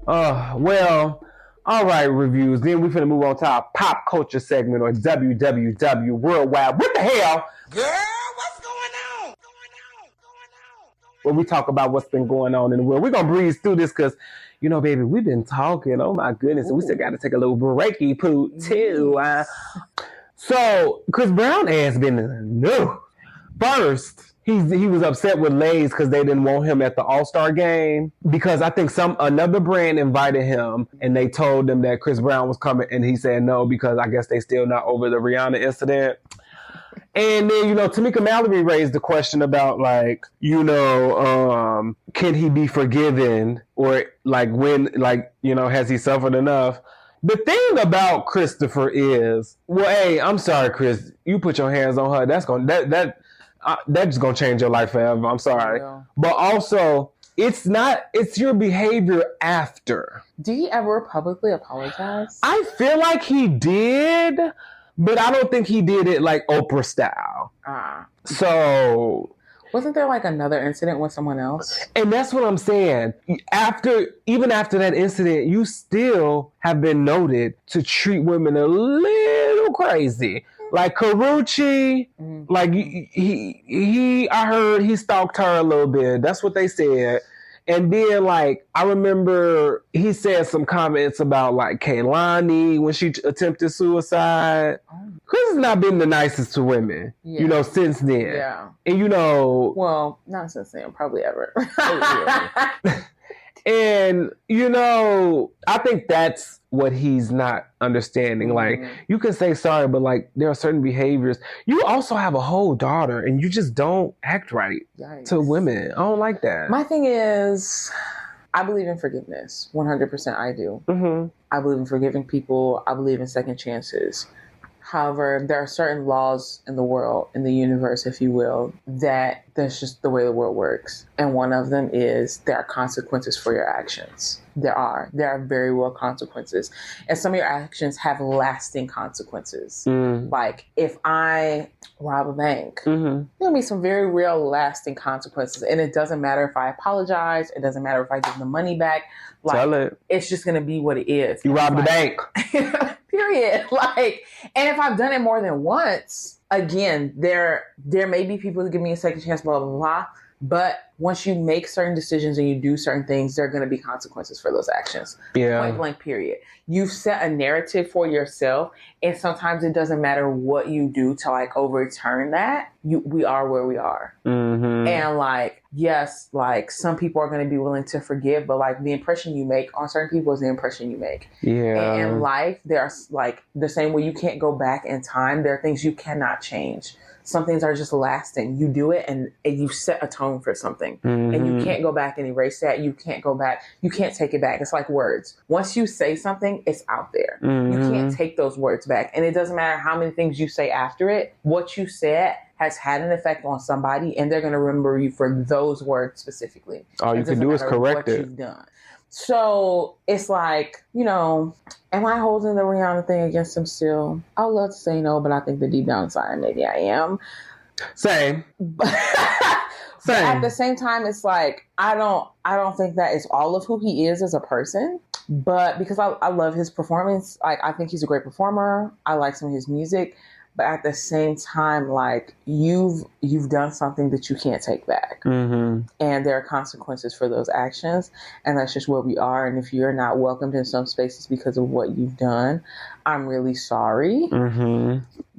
Well, all right, reviews. Then we finna move on to our pop culture segment or WWW Worldwide. What the hell? Girl, what's going on? Where we talk about what's been going on in the world. We're gonna breeze through this because, baby, we've been talking. Oh my goodness, and we still got to take a little breaky Pt.2. So Chris Brown ass been no. First, he was upset with Lay's because they didn't want him at the All-Star game because I think another brand invited him and they told him that Chris Brown was coming and he said no because I guess they still not over the Rihanna incident. And then, Tamika Mallory raised the question about can he be forgiven or has he suffered enough? The thing about Christopher is, well, hey, I'm sorry, Chris, you put your hands on her. That's just gonna change your life forever. I'm sorry, but also it's your behavior after. Did he ever publicly apologize? I feel like he did, but I don't think he did it like Oprah style. So wasn't there like another incident with someone else? And that's what I'm saying. Even after that incident, you still have been noted to treat women a little crazy. Like Karrueche, like I heard he stalked her a little bit. That's what they said. And then, I remember he said some comments about, Kehlani when she attempted suicide. Chris has not been the nicest to women, since then. Yeah. And, well, not since then, probably ever. And, I think that's what he's not understanding. You can say sorry, but, there are certain behaviors. You also have a whole daughter, and you just don't act right to women. I don't like that. My thing is, I believe in forgiveness. 100% I do. Mm-hmm. I believe in forgiving people. I believe in second chances. However, there are certain laws in the world, in the universe, if you will, that that's just the way the world works. And one of them is there are consequences for your actions. There are very well consequences. And some of your actions have lasting consequences. Like if I rob a bank, there'll be some very real lasting consequences. And it doesn't matter if I apologize. It doesn't matter if I give the money back. Tell it. It's just going to be what it is. You robbed the bank. Period. And if I've done it more than once, again, there may be people who give me a second chance, blah, blah, blah. But once you make certain decisions and you do certain things, there are going to be consequences for those actions. Yeah. Point blank, period. You've set a narrative for yourself, and sometimes it doesn't matter what you do to overturn that. We are where we are. Mm-hmm. And yes, some people are going to be willing to forgive, but the impression you make on certain people is the impression you make. Yeah. And in life, there's the same way you can't go back in time. There are things you cannot change. Some things are just lasting. You do it and you set a tone for something. And you can't go back and erase that. You can't go back. You can't take it back. It's like words. Once you say something, it's out there. You can't take those words back. And it doesn't matter how many things you say after it. What you said has had an effect on somebody, and they're going to remember you for those words specifically. All you can do is correct it. You've done. So it's am I holding the Rihanna thing against him still? I would love to say no, but I think the deep down inside, maybe I am. Same. But at the same time, it's I don't think that is all of who he is as a person. But because I love his performance, I think he's a great performer. I like some of his music. But at the same time, you've done something that you can't take back. And there are consequences for those actions. And that's just where we are. And if you're not welcomed in some spaces because of what you've done, I'm really sorry.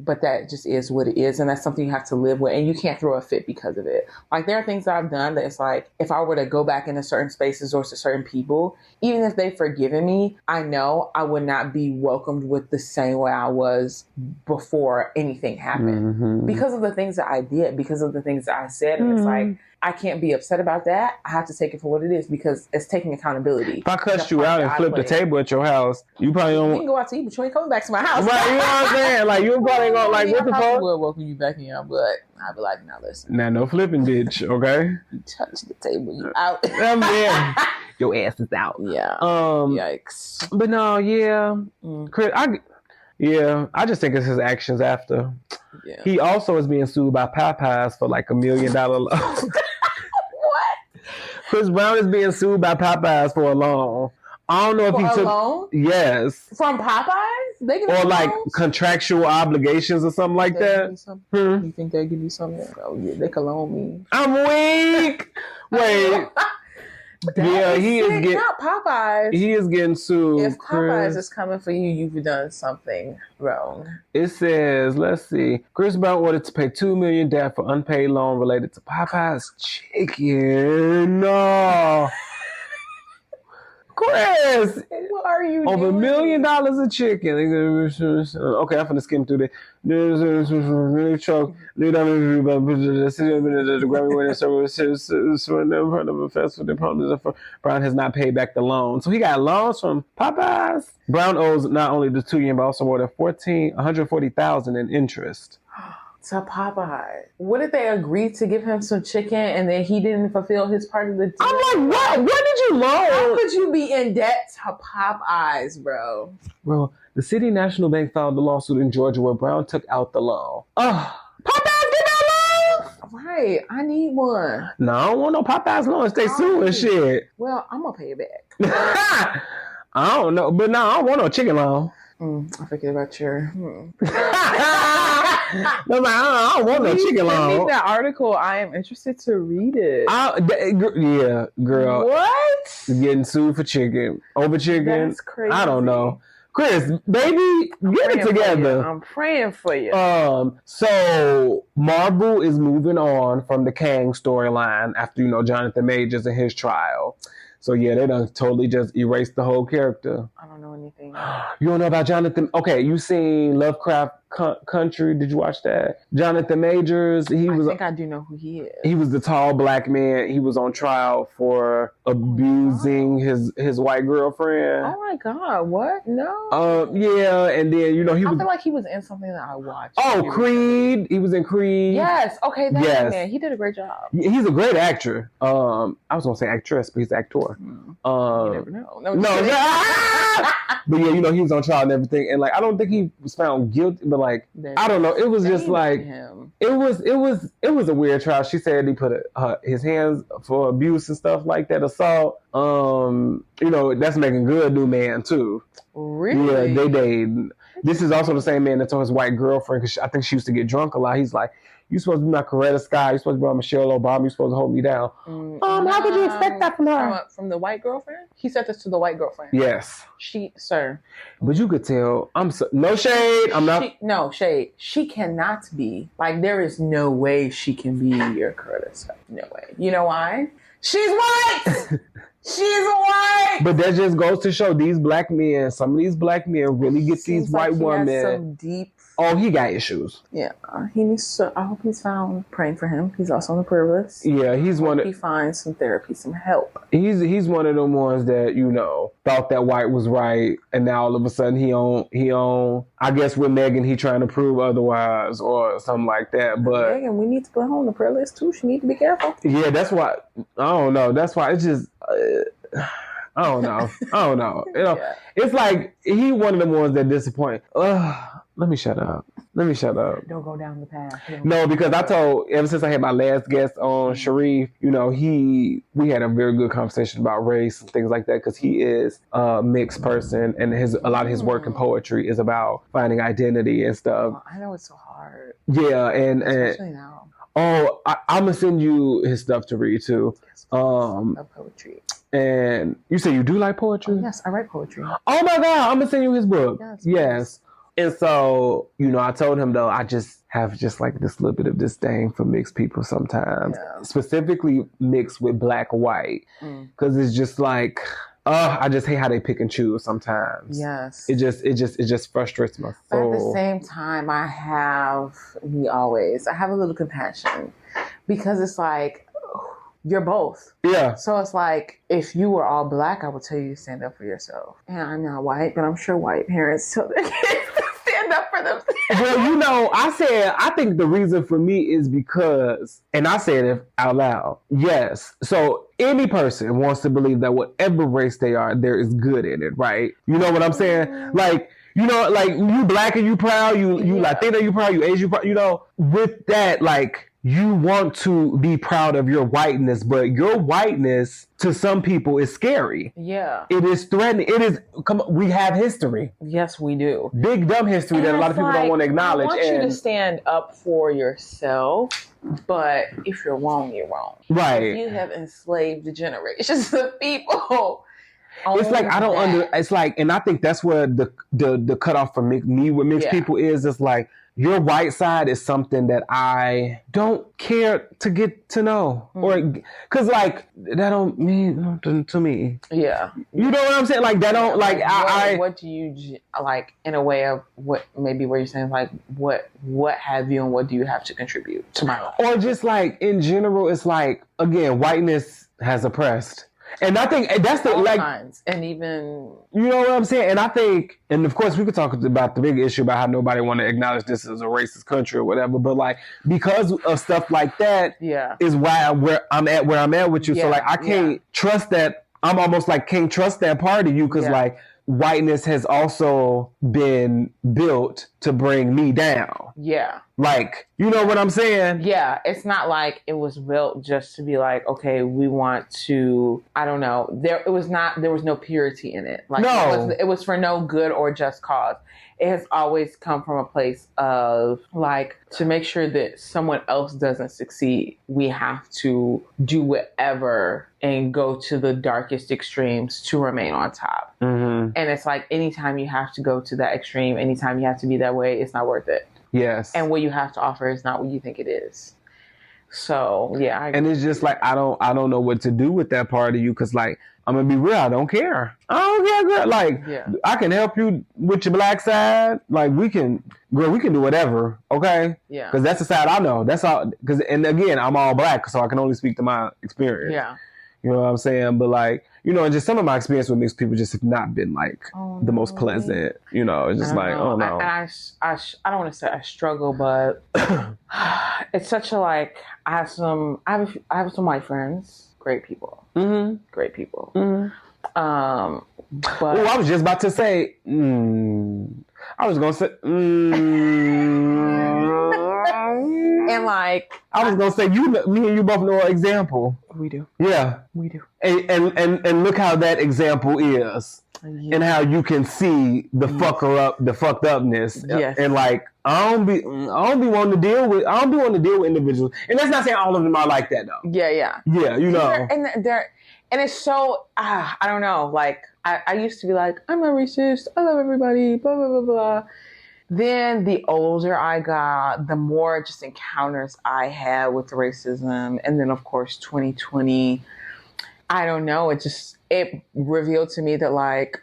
But that just is what it is. And that's something you have to live with. And you can't throw a fit because of it. There are things that I've done that it's if I were to go back into certain spaces or to certain people, even if they've forgiven me, I know I would not be welcomed with the same way I was before anything happened. Because of the things that I did, because of the things that I said. And it's I can't be upset about that. I have to take it for what it is because it's taking accountability. If I cussed you out and flipped the table at your house, you probably don't. You can go out to eat, but you ain't coming back to my house. Right, you know what I'm saying? You probably ain't gonna what the fuck? I will welcome you back in, but I'll be now listen. Now, no flipping, bitch, okay? You touch the table, you out. Your ass is out. Yeah. Yikes. But no, yeah. Chris, I just think it's his actions after. Yeah. He also is being sued by Popeyes for $1 million loan. What? Chris Brown is being sued by Popeyes for a loan. I don't know if For he a took loan? Yes. From Popeyes? They give Or you like loans? contractual obligations or something like that. You think they'll give you something? Oh yeah, they can loan me. I'm weak. Wait. Yeah, he is getting not Popeyes. He is getting sued. If Popeyes is coming for you, you've done something wrong. It says, let's see. Chris Brown ordered to pay $2 million debt for unpaid loan related to Popeyes chicken. No. Chris, what are you over doing? $1 million of chicken. Okay, I'm finna skim through this. Brown has not paid back the loan, so he got loans from Popeyes. Brown owes not only the $2 million, but also more than $140,000 in interest. To Popeye. What if they agreed to give him some chicken and then he didn't fulfill his part of the deal? I'm like, what? Where did you loan? How could you be in debt to Popeyes, bro? Bro, the City National Bank filed the lawsuit in Georgia where Brown took out the loan. Popeyes get that loan? Right, I need one. No, I don't want no Popeyes loans. They suing shit. Well, I'm gonna pay it back. I don't know, but no, I don't want no chicken loan. I forget about your. I don't want no chicken loan. Send me that article. I am interested to read it. Yeah, girl. What? Getting sued for chicken. Over chicken. That's crazy. I don't know. Chris, baby, get it together. I'm praying for you. So Marvel is moving on from the Kang storyline after, Jonathan Majors and his trial. So yeah, they done totally just erased the whole character. I don't know anything. You don't know about Jonathan? Okay, you seen Lovecraft Country? Did you watch that? Jonathan Majors. I think I do know who he is. He was the tall black man. He was on trial for abusing his white girlfriend. Oh my God! What? No. Yeah, and then he was. I feel like he was in something that I watched. Oh, Creed. He was in Creed. Yes. Okay. That man. He did a great job. He's a great actor. I was gonna say actress, but he's an actor. You never know. No. But yeah, he was on trial and everything, and I don't think he was found guilty, but I don't know. It was just it was a weird trial. She said he put his hands for abuse and stuff like that, assault. That's Megan Good new man too. Really? Yeah, they dated. This is also the same man that told his white girlfriend, because I think she used to get drunk a lot. He's like, "You're supposed to be my Coretta Scott. You're supposed to be my Michelle Obama. You're supposed to hold me down." How could you expect that from her? From the white girlfriend? He said this to the white girlfriend. Yes. Sir. But you could tell. No shade. I'm not. No shade. She cannot be. There is no way she can be your Coretta Scott. No way. You know why? She's white! She's white! But that just goes to show these black men, some of these black men really get these white women. Has some deep. Oh, he got issues. Yeah, he needs to. I hope he's found. Praying for him. He's also on the prayer list. Yeah, he's one. He finds some therapy, some help. He's one of them ones that thought that white was right, and now all of a sudden he on. I guess with Megan, he trying to prove otherwise or something like that. But Megan, we need to put her on the prayer list too. She need to be careful. Yeah, that's why. I don't know. That's why it's just. I don't know. Yeah. It's like he one of the ones that disappoint. Let me shut up. Don't go down the path. No, because ever since I had my last guest on, Sharif, we had a very good conversation about race and things like that, because he is a mixed person, and a lot of his work in poetry is about finding identity and stuff. Oh, I know it's so hard. Yeah, and especially now. Oh, I'm gonna send you his stuff to read too. Of poetry. And you say you do like poetry? Oh, yes, I write poetry. Oh my God, I'm gonna send you his book. Yes. And so, I told him though, I just have this little bit of disdain for mixed people sometimes, specifically mixed with black white, because it's just I just hate how they pick and choose sometimes. Yes. It just frustrates my soul. But at the same time, I have a little compassion, because it's you're both. Yeah. So it's if you were all black, I would tell you to stand up for yourself. And I'm not white, but I'm sure white parents tell their kids to stand up for themselves. Well, I think the reason for me is because, and I said it out loud, yes. So any person wants to believe that whatever race they are, there is good in it, right? You know what I'm saying? You black and you proud, you Latino, you proud, you Asian, proud, with that, you want to be proud of your whiteness, but your whiteness to some people is scary. Yeah. It is threatening. It is, come on, we have history. Yes, we do. Big dumb history and that a lot of people don't want to acknowledge. I want you to stand up for yourself, but if you're wrong, you're wrong. Right. If you have enslaved generations of people. It's like, I don't it's like, and I think that's where the cutoff for me with mixed people is. It's like, your white side is something that I don't care to get to know. Or, cause like, that don't mean nothing to me. Yeah. You know what I'm saying? Like, that don't, like, what do you, like, in a way of what, maybe where you're saying, like, what have you and what do you have to contribute to my life? Or just like, in general, it's like, again, whiteness has oppressed. And I think that's the, like, kinds. And even, you know what I'm saying? And I think, and of course we could talk about the big issue about how nobody want to acknowledge this as a racist country or whatever, but like, because of stuff like that, is why I'm at with you. So like, I can't trust that. I'm almost like, can't trust that part of you, because like, whiteness has also been built to bring me down. Yeah. Like, you know what I'm saying? Yeah. It's not like it was built just to be like, okay, we want to, I don't know. There was no purity in it. Like, no. It was for no good or just cause. It has always come from a place of like, to make sure that someone else doesn't succeed, we have to do whatever and go to the darkest extremes to remain on top. Mm-hmm. And it's like, anytime you have to go to that extreme, anytime you have to be that way, it's not worth it. Yes. And what you have to offer is not what you think it is. So, yeah. And it's just like, I don't know what to do with that part of you, because like, I'm going to be real, I don't care. I don't care, girl. Like, I can help you with your black side. Like, we can do whatever, okay? Yeah. Because that's the side I know. That's all. And again, I'm all black, so I can only speak to my experience. Yeah. You know what I'm saying? But like, you know, just some of my experience with mixed people just have not been like the most pleasant. You know, it's just like, oh no. I don't want to say I struggle, but it's such a like, I have some white friends, great people. Mm-hmm. Great people. Mm-hmm. But I was just about to say, I was going to say, and like, I was going to say, me and you both know an example. We do. Yeah. We do. And look how that example is. Yeah. And how you can see the fucked upness. Yes. And like, I don't be wanting to deal with individuals. And that's not saying all of them are like that though. Yeah, yeah. Yeah, you know. And it's so, I don't know, like, I used to be like, I'm not racist, I love everybody, blah, blah, blah, blah. Then the older I got, the more just encounters I had with racism. And then, of course, 2020, I don't know, it revealed to me that, like,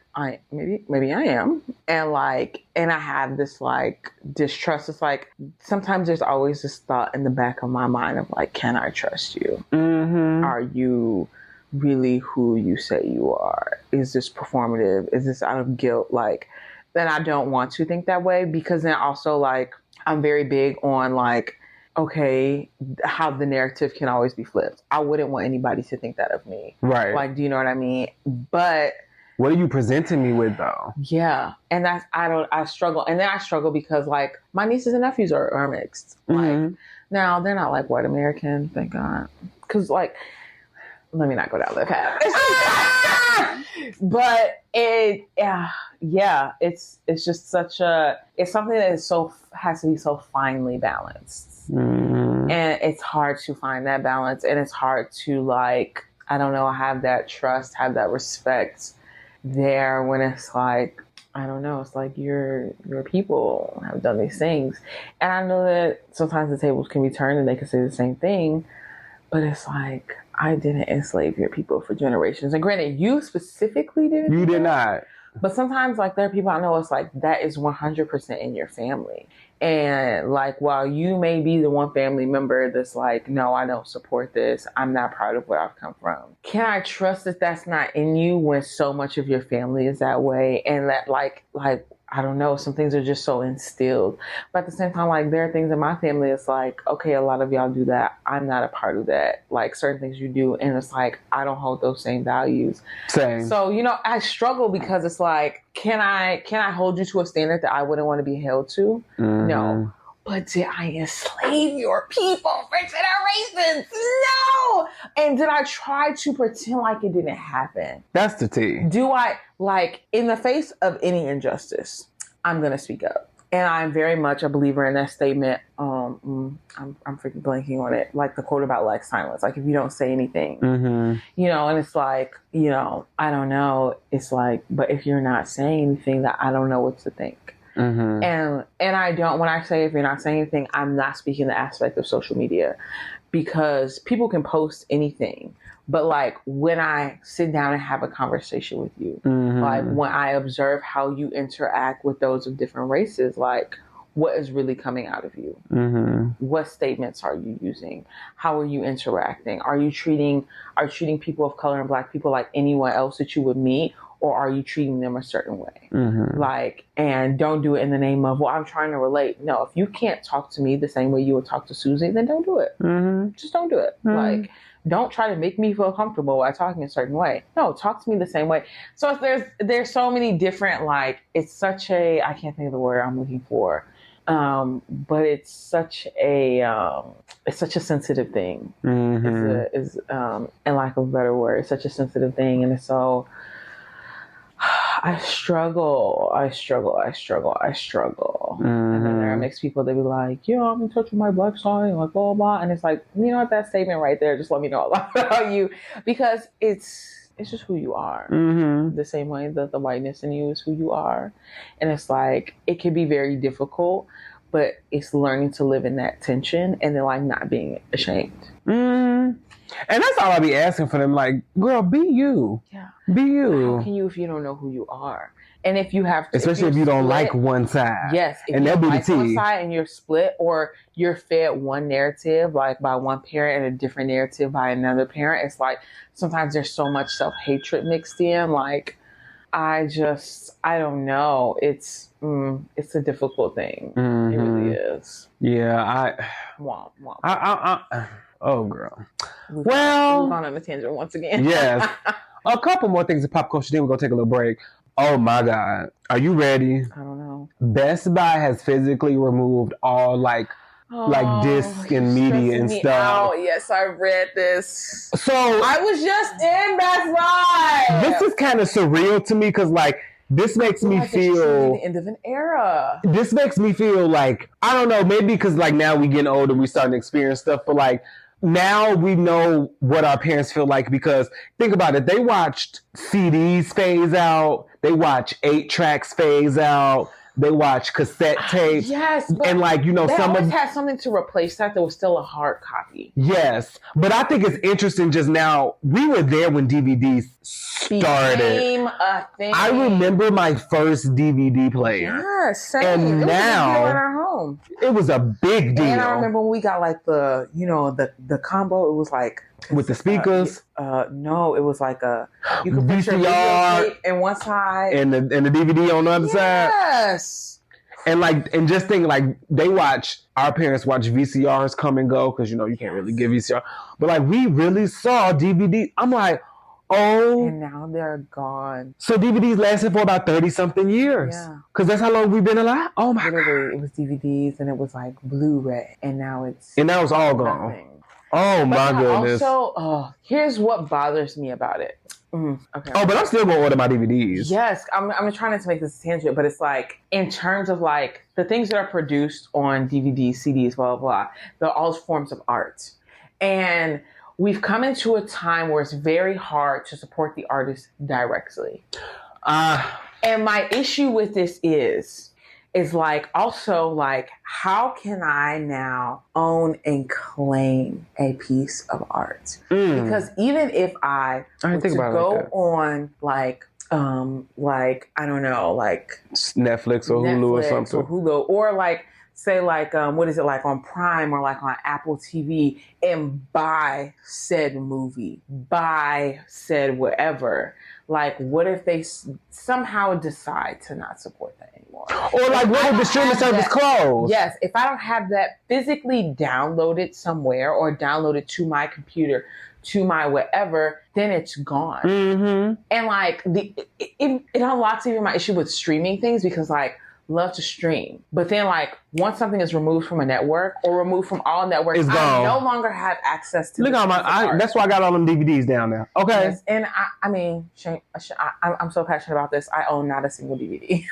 maybe I am. And, like, and I have this, like, distrust. It's like, sometimes there's always this thought in the back of my mind of, like, can I trust you? Mm-hmm. Are you really who you say you are? Is this performative? Is this out of guilt? Like, then I don't want to think that way, because then also, like, I'm very big on, like, okay, how the narrative can always be flipped. I wouldn't want anybody to think that of me. Right. Like, do you know what I mean? But what are you presenting me with though? Yeah. And I struggle. And then I struggle because, like, my nieces and nephews are mixed. Mm-hmm. Like, now they're not like white American, thank God. Cause like, let me not go down that path. But it's just it's something that has to be so finely balanced. Mm. And it's hard to find that balance, and it's hard to, like, I don't know, have that trust, have that respect there when it's like, I don't know, it's like your people have done these things. And I know that sometimes the tables can be turned and they can say the same thing, but it's like, I didn't enslave your people for generations. And granted, you specifically didn't. You did not. But sometimes, like, there are people I know, it's like, that is 100% in your family. And, like, while you may be the one family member that's like, no, I don't support this, I'm not proud of where I've come from. Can I trust that that's not in you when so much of your family is that way? And that, like, I don't know, some things are just so instilled. But at the same time, like, there are things in my family, it's like, okay, a lot of y'all do that. I'm not a part of that. Like, certain things you do, and it's like, I don't hold those same values. Same. So, you know, I struggle because it's like, can I hold you to a standard that I wouldn't want to be held to? Mm-hmm. No. but did I enslave your people for generations? No! And did I try to pretend like it didn't happen? That's the T. Do I, like, in the face of any injustice, I'm going to speak up. And I'm very much a believer in that statement. I'm freaking blanking on it. Like the quote about like silence. Like if you don't say anything, you know, and it's like, you know, I don't know. It's like, but if you're not saying anything, that I don't know what to think. And I don't, when I say if you're not saying anything, I'm not speaking the aspect of social media, because people can post anything. But like when I sit down and have a conversation with you, like when I observe how you interact with those of different races, like what is really coming out of you? What statements are you using? How are you interacting? Are you treating people of color and Black people like anyone else that you would meet? Or are you treating them a certain way? Like, and don't do it in the name of, well, I'm trying to relate. No, if you can't talk to me the same way you would talk to Susie, then don't do it. Just don't do it. Like, don't try to make me feel comfortable by talking a certain way. No, talk to me the same way. So there's so many different, like, it's such a, I can't think of the word I'm looking for. But it's such a sensitive thing. It's and lack of a better word, it's such a sensitive thing. And it's so, I struggle. And then there are mixed people that be like, yeah, I'm in touch with my Black side, like blah, blah. And it's like, you know what, that statement right there, just let me know a lot about you, because it's just who you are. The same way that the whiteness in you is who you are. And it's like, it can be very difficult, but it's learning to live in that tension and then like not being ashamed. And that's all I be asking for them. Like, girl, be you. Yeah. Be you. How can you if you don't know who you are? And if you have to, especially if you don't like one side. Yes. If and you that don't be like the one T. side and you're split, or you're fed one narrative, like by one parent, and a different narrative by another parent, it's like sometimes there's so much self-hatred mixed in. Like, I don't know. It's a difficult thing. It really is. Yeah. Oh, girl. We've gone on a tangent once again. Yes. A couple more things in pop culture, then we're going to take a little break. Oh, my God. Are you ready? I don't know. Best Buy has physically removed all, like disc and media and stuff. Oh, yes, I read this. So I was just in Best Buy. This is kind of surreal to me because, like, this makes me feel the end of an era. This makes me feel like, I don't know, maybe because like now we getting older, we starting to experience stuff, but like now we know what our parents feel like, because think about it, they watched CDs phase out, they watch 8-tracks phase out, they watch cassette tapes. Yes, but and like, you know, they some always of had something to replace that was still a hard copy. Yes, but I think it's interesting. Just now, we were there when DVDs started. Became a thing. I remember my first DVD player. Yeah, same. And it now was a big deal in our home. It was a big deal. And I remember when we got like the combo. It was like with the speakers. No, it was like you could put your VCR video tape in one side and the DVD on the other side. Yes. And just think, like, our parents watch VCRs come and go, because, you know, you can't really get VCR. But, like, we really saw DVD. I'm like, oh. And now they're gone. So DVDs lasted for about 30-something years. Yeah. Because that's how long we've been alive. Oh, my God. It was DVDs, and it was, like, Blu-ray. And now it's all gone. Nothing. Oh, my goodness. Also, here's what bothers me about it. Okay. Oh, but I'm still going to order my DVDs. Yes, I'm trying not to make this a tangent, but it's like, in terms of like the things that are produced on DVDs, CDs, blah, blah, blah, they're all forms of art. And we've come into a time where it's very hard to support the artist directly. And my issue with this is like, also like, how can I now own and claim a piece of art? Because even if I were to go on like I don't know, like Netflix or Hulu or something, or like say like what is it, like on Prime or like on Apple TV, and buy said movie, buy said whatever. Like, what if they somehow decide to not support that anymore? Or like, what if the streaming service closed? Yes, if I don't have that physically downloaded somewhere or downloaded to my computer, to my whatever, then it's gone. And like, it unlocks even my issue with streaming things, because like, love to stream. But then, like, once something is removed from a network or removed from all networks, it's I gone. no longer have access to. Look on that's why I got all them DVDs down there. Okay. Yes. And I mean, I'm so passionate about this. I own not a single DVD,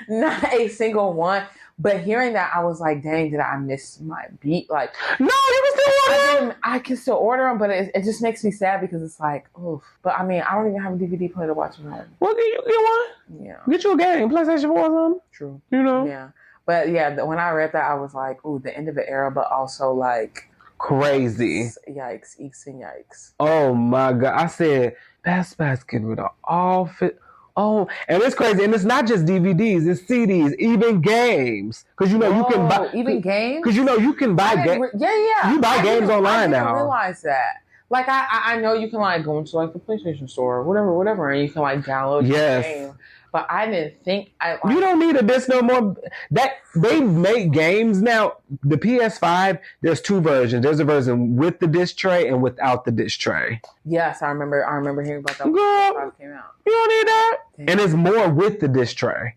not a single one. But hearing that, I was like, dang, did I miss my beat? Like, no, you can still order them. I can still order them, but it just makes me sad because it's like, oof. But I mean, I don't even have a DVD player to watch them on. Well, you get one? Yeah. Get you a game, PlayStation 4 or something. True. You know? Yeah. But yeah, when I read that, I was like, ooh, the end of the era, but also like... crazy. Yikes, eeks and yikes. Oh my God. I said, Best Buy's getting rid of all fit. Oh, and it's crazy. And it's not just DVDs, it's CDs, even games. Because you can buy. Even games? Because you can buy games. Yeah. You buy games online now. I didn't realize that. Like, I know you can, like, go into, like, the PlayStation store or whatever, and you can, like, download your game. But I didn't think you don't need a disc no more. That they make games now. The PS5, there's two versions. There's a version with the disc tray and without the disc tray. Yes, I remember hearing about that when Girl, PS5 came out. You don't need that. Damn. And it's more with the disc tray.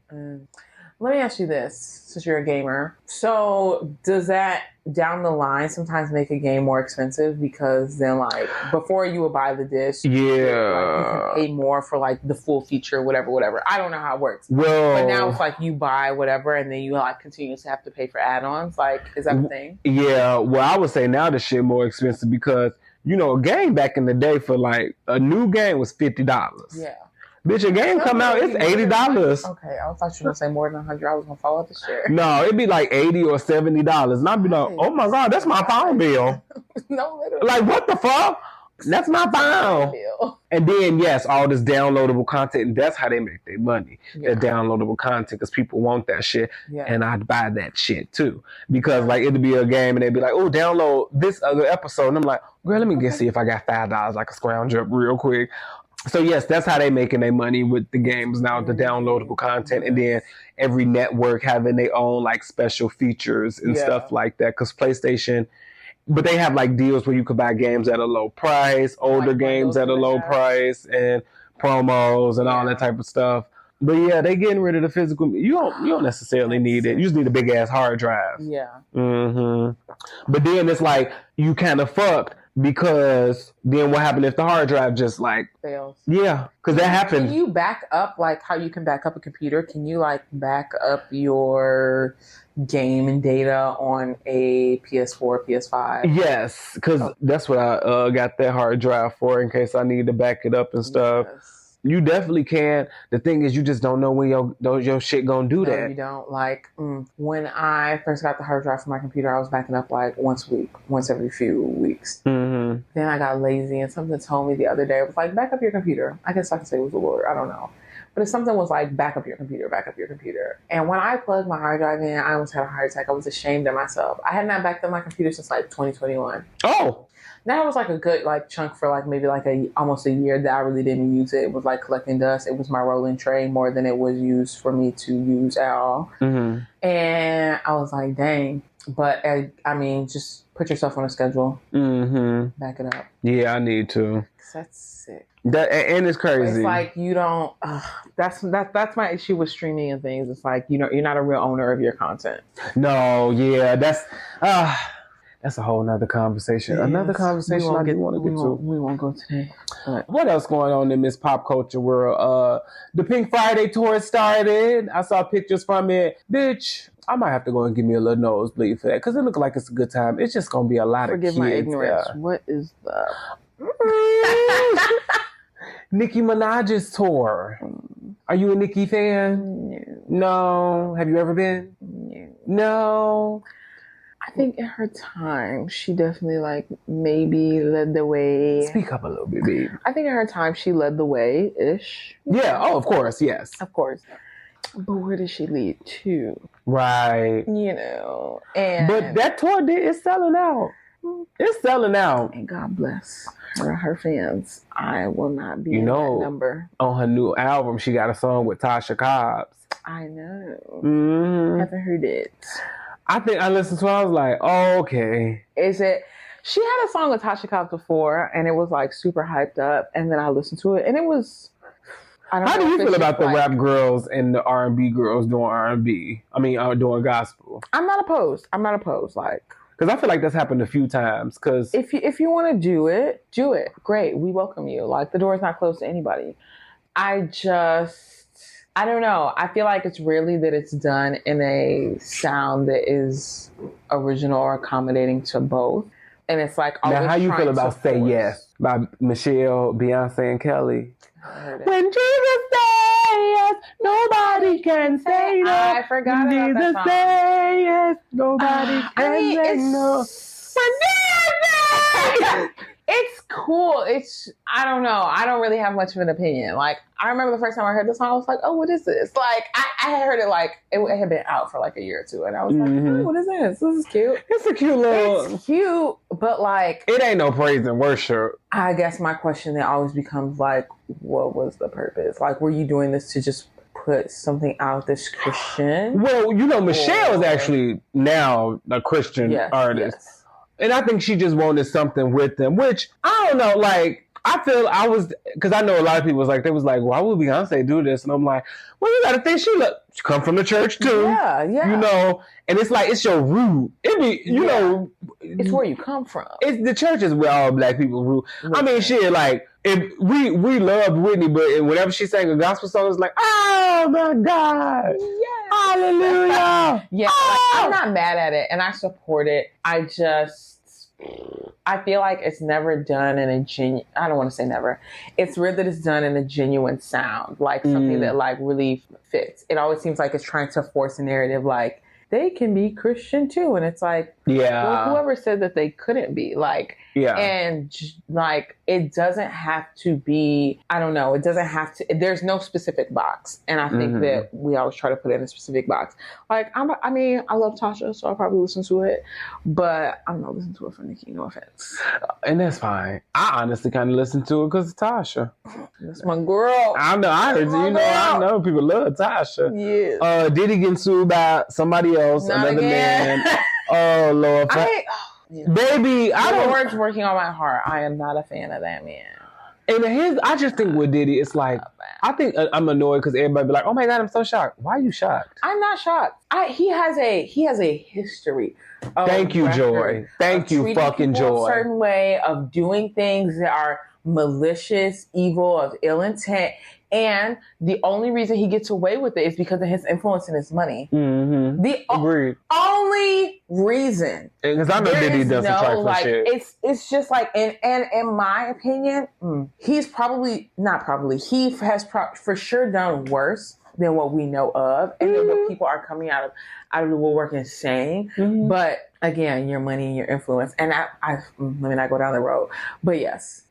Let me ask you this, since you're a gamer. So does that down the line sometimes make a game more expensive? Because then, like, before you would buy the disc, you can pay more for, like, the full feature, whatever. I don't know how it works. Well, but now it's like you buy whatever and then you, like, continuously have to pay for add-ons. Like, is that a thing? Yeah. Well, I would say now the shit more expensive because, a game back in the day for, like, a new game was $50. Yeah. Bitch, a game come out, it's $80. Okay, I thought you were going to say more than $100. I was going to follow up the share. No, it'd be like $80 or $70. And I'd be like, oh my God, that's my phone bill. No, literally. Like, what the fuck? That's my phone. And then, yes, all this downloadable content, and that's how they make their money. Yeah. The downloadable content, because people want that shit. Yeah. And I'd buy that shit too. Because, like, it'd be a game, and they'd be like, oh, download this other episode. And I'm like, girl, let me see if I got $5 I can scrounge up real quick. So, yes, that's how they making their money with the games now, the downloadable content. And then every network having their own, like, special features and stuff like that. Because PlayStation, but they have, like, deals where you could buy games at a low price, older games at a low price, and promos and all that type of stuff. But, yeah, they getting rid of the physical. You don't necessarily need it. You just need a big-ass hard drive. Yeah. Mm-hmm. But then it's like you kind of fucked. Because then what happened if the hard drive just like fails? Yeah, because that happens. Can you back up like how you can back up a computer? Can you like back up your game and data on a PS4, PS5? Yes, because that's what I got that hard drive for in case I need to back it up and stuff. Yes. You definitely can. The thing is, you just don't know when your shit gonna do that. You don't. Like, when I first got the hard drive for my computer, I was backing up like once a week, once every few weeks. Mm-hmm. Then I got lazy and something told me the other day, it was like, back up your computer. I guess I could say it was the Lord. I don't know. But if something was like, back up your computer. And when I plugged my hard drive in, I almost had a heart attack. I was ashamed of myself. I had not backed up my computer since like 2021. Oh. That was like a good like chunk for like maybe like almost a year that I really didn't use it. It was like collecting dust. It was my rolling tray more than it was used for me to use at all. Mm-hmm. And I was like, dang. But I mean, just put yourself on a schedule. Mm-hmm. Back it up. Yeah, I need to. That's sick. And it's crazy. It's like you don't. That's my issue with streaming and things. It's like you're not a real owner of your content. No, yeah, that's a whole nother conversation. Yes. Another conversation I do want to get to. We won't go today. But. What else going on in this pop culture world? The Pink Friday tour started. I saw pictures from it. Bitch, I might have to go and give me a little nosebleed for that because it looks like it's a good time. It's just going to be a lot of kids. Forgive my ignorance. What is the... Nicki Minaj's tour. Are you a Nicki fan? No. Have you ever been? No. I think in her time, she definitely like maybe led the way. Speak up a little bit, babe. I think in her time, she led the way-ish. Yeah. Oh, of course. Yes. Of course. But where did she lead to? Right. And but that tour is selling out. It's selling out. And God bless her fans. I will not be in that number. On her new album, she got a song with Tasha Cobbs. I know. Mm-hmm. Haven't heard it. I think I listened to it, I was like, oh, okay. Is it? She had a song with Tasha Cobbs before, and it was like super hyped up, and then I listened to it, and it was How do you feel about the rap girls and the R&B girls doing R&B? I mean, doing gospel. I'm not opposed. Like, because I feel like that's happened a few times. Because if you want to do it, great. We welcome you. Like, the door is not closed to anybody. I don't know. I feel like it's rarely that it's done in a sound that is original or accommodating to both. And it's like, now, how you feel about "Say Yes" by Michelle, Beyonce, and Kelly? When Jesus says yes, nobody can say no. I forgot about Jesus that song. Say yes, nobody can say no. It's cool. I don't know. I don't really have much of an opinion. Like, I remember the first time I heard this song, I was like, oh, what is this? Like, I had heard it like, it had been out for like a year or two. And I was like, oh, what is this? This is cute. It's a cute little... It's cute, but like... It ain't no praise and worship. I guess my question then always becomes like, what was the purpose? Like, were you doing this to just put something out that's Christian? Well, Michelle is actually now a Christian artist. Yes. And I think she just wanted something with them, which, I don't know, like, because I know a lot of people they was like, why would Beyonce do this? And I'm like, well, you gotta think she come from the church too. Yeah. And it's like, it's your root. It be, know. It's where you come from. It's the church is where all black people root. I mean, shit, like, if we loved Whitney, but whenever she sang a gospel song, it's like, oh my God. Yes. Hallelujah. Yeah. Oh! Like, I'm not mad at it and I support it. I feel like it's never done in a I don't want to say never. It's rare that it's done in a genuine sound, like something that like really fits. It always seems like it's trying to force a narrative like, they can be Christian too. And it's like, well, whoever said that they couldn't be, like, and like, it doesn't have to be, I don't know, it doesn't have to, there's no specific box. And I think that we always try to put it in a specific box. Like, I love Tasha, so I'll probably listen to it, but I'm not listening to it for Nicki, no offense. And that's fine. I honestly kind of listen to it because of Tasha. That's my girl. I know, I heard I know people love Tasha. Yeah. Diddy getting sued by somebody else, not another again. man. Oh, Lord. Baby, the Lord's working on my heart. I am not a fan of that man. And I just think with Diddy, it's like, I think I'm annoyed because everybody be like, oh my God, I'm so shocked. Why are you shocked? I'm not shocked. He has a history. Thank you, Joy. Thank you, fucking Joy. A certain way of doing things that are malicious, evil, of ill intent. And the only reason he gets away with it is because of his influence and his money. Mm-hmm. The only reason. Because I know Diddy doesn't try for shit. It's just like, and in my opinion, he's he has for sure done worse than what we know of, and then what people are coming out of the woodwork and saying. Mm-hmm. But again, your money and your influence, and I let me not go down the road. But yes,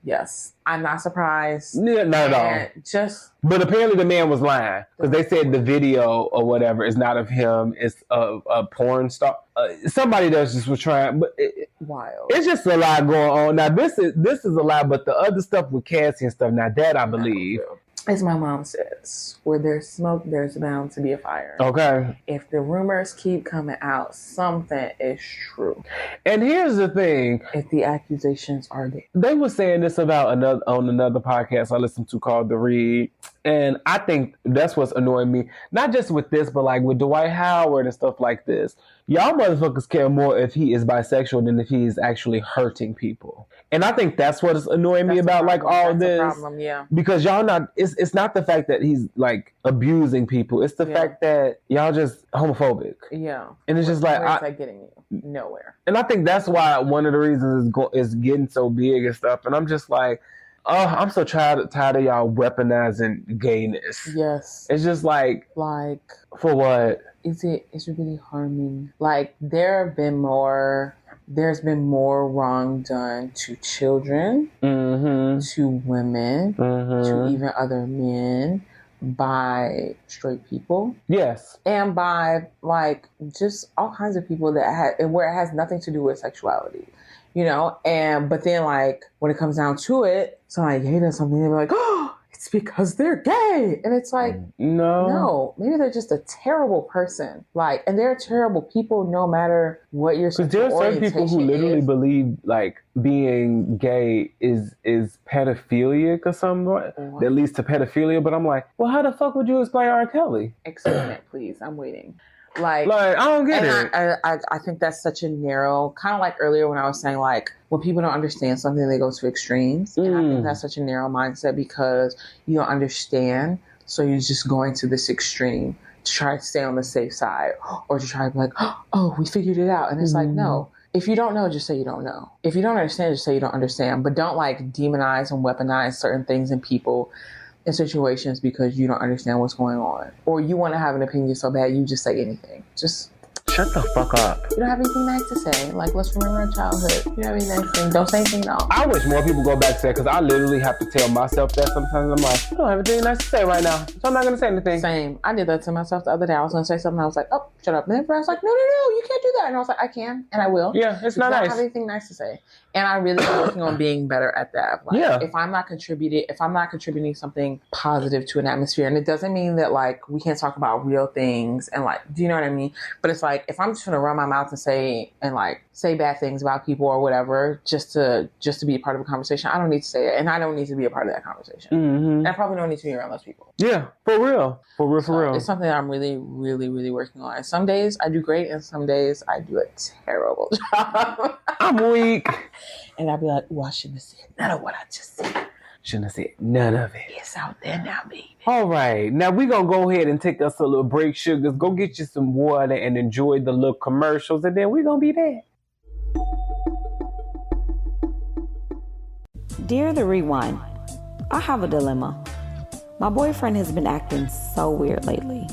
I'm not surprised. Yeah, not at all. But apparently the man was lying because they said the video or whatever is not of him. It's a porn star. Somebody that just was trying, but wild. It's just a lot going on. Now this is a lot, but the other stuff with Cassie and stuff. Now that I believe. As my mom says, where there's smoke, there's bound to be a fire. Okay. If the rumors keep coming out, something is true. And here's the thing. If the accusations are there. They were saying this about another podcast I listened to called The Read. And I think that's what's annoying me. Not just with this, but like with Dwight Howard and stuff like this. Y'all motherfuckers care more if he is bisexual than if he is actually hurting people. And I think that's what is annoying me about like all this. That's a problem, yeah. Because y'all not, it's not the fact that he's like abusing people. It's the fact that y'all just homophobic. Yeah. And it's just like, where's that getting you? Nowhere. And I think that's why one of the reasons is getting so big and stuff. And I'm just like, oh, I'm so tired of y'all weaponizing gayness. Yes. It's just like for what? It's really harming. Like there's been more wrong done to children, to women, to even other men by straight people. Yes. And by like just all kinds of people where it has nothing to do with sexuality. But then like when it comes down to it, somebody gay does something, they'll be like, oh, it's because they're gay. And it's like, no, maybe they're just a terrible person. Like, and they're terrible people no matter what your sexual orientation is. Because there are certain people who literally believe like being gay is pedophilic or something that leads to pedophilia. But I'm like, well, how the fuck would you explain R. Kelly? Explain it, please. I'm waiting. Like I don't get it. I think that's such a narrow, kind of like earlier when I was saying like when people don't understand something, they go to extremes. And I think that's such a narrow mindset because you don't understand. So you're just going to this extreme to try to stay on the safe side or to try to be like, oh, we figured it out. And it's like, no. If you don't know, just say you don't know. If you don't understand, just say you don't understand. But don't like demonize and weaponize certain things and people in situations because you don't understand what's going on. Or you want to have an opinion so bad, you just say anything. Just shut the fuck up. You don't have anything nice to say. Like, let's remember our childhood. You don't have anything nice to say. Don't say anything at all. I wish more people go back to that because I literally have to tell myself that sometimes. I'm like, I don't have anything nice to say right now, so I'm not going to say anything. Same. I did that to myself the other day. I was going to say something. I was like, oh, shut up. And then I was like, no, you can't do that. And I was like, I can, and I will. Yeah, it's not nice. I don't have anything nice to say. And I really am working on being better at that. Like, if I'm not contributing something positive to an atmosphere, and it doesn't mean that like we can't talk about real things and like, do you know what I mean? But it's like if I'm just gonna run my mouth and say bad things about people or whatever, just to be a part of a conversation, I don't need to say it, and I don't need to be a part of that conversation. And I probably don't need to be around those people. Yeah, for real. It's something that I'm really, really, really working on. Some days I do great, and some days I do a terrible job. I'm weak. And I'll be like, well, I shouldn't have said none of what I just said. Shouldn't have said none of it. It's out there now, baby. All right. Now we're going to go ahead and take us a little break, sugars. Go get you some water and enjoy the little commercials, and then we're going to be back. Dear The Rewind, I have a dilemma. My boyfriend has been acting so weird lately.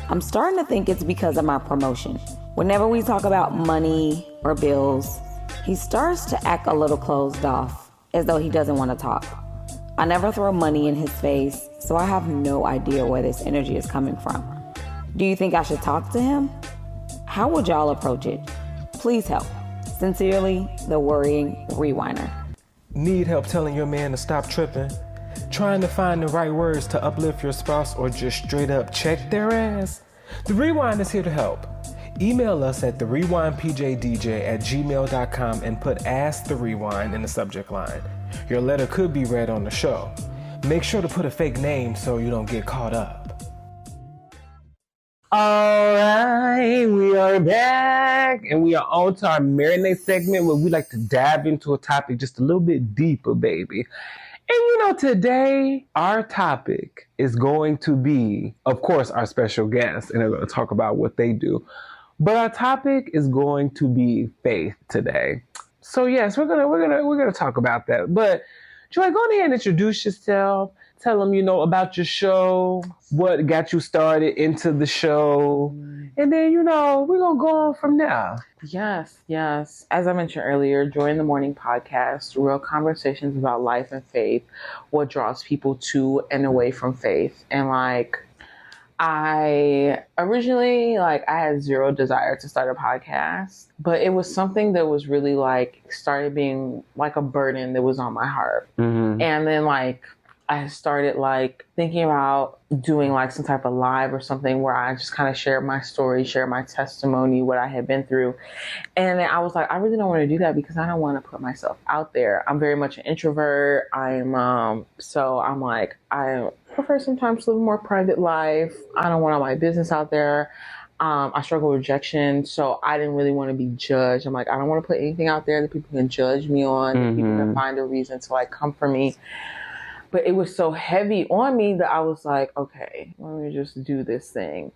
I'm starting to think it's because of my promotion. Whenever we talk about money or bills, he starts to act a little closed off, as though he doesn't want to talk. I never throw money in his face, so I have no idea where this energy is coming from. Do you think I should talk to him? How would y'all approach it? Please help. Sincerely, the Worrying Rewinder. Need help telling your man to stop tripping? Trying to find the right words to uplift your spouse or just straight up check their ass? The Rewind is here to help. Email us at therewindpjdj@gmail.com and put Ask the Rewind in the subject line. Your letter could be read on the show. Make sure to put a fake name so you don't get caught up. All right, we are back, and we are on to our marinade segment where we like to dive into a topic just a little bit deeper, baby. And today our topic is going to be, of course, our special guests, and they're going to talk about what they do. But our topic is going to be faith today. So yes, we're gonna talk about that. But Joy, go ahead and introduce yourself. Tell them, about your show, what got you started into the show, and then, we're gonna go on from there. Yes. As I mentioned earlier, Joy in the Morning podcast, real conversations about life and faith, what draws people to and away from faith. And I originally, I had zero desire to start a podcast, but it was something that was really started being a burden that was on my heart. Mm-hmm. And then I started thinking about doing some type of live or something where I just kind of share my story, share my testimony, what I had been through. And then I was like, I really don't want to do that because I don't want to put myself out there. I'm very much an introvert. I prefer sometimes to live a more private life. I don't want all my business out there. I struggle with rejection, so I didn't really want to be judged. I'm like, I don't want to put anything out there that people can judge me on, that people can find a reason to come for me. But it was so heavy on me that I was like, okay, let me just do this thing.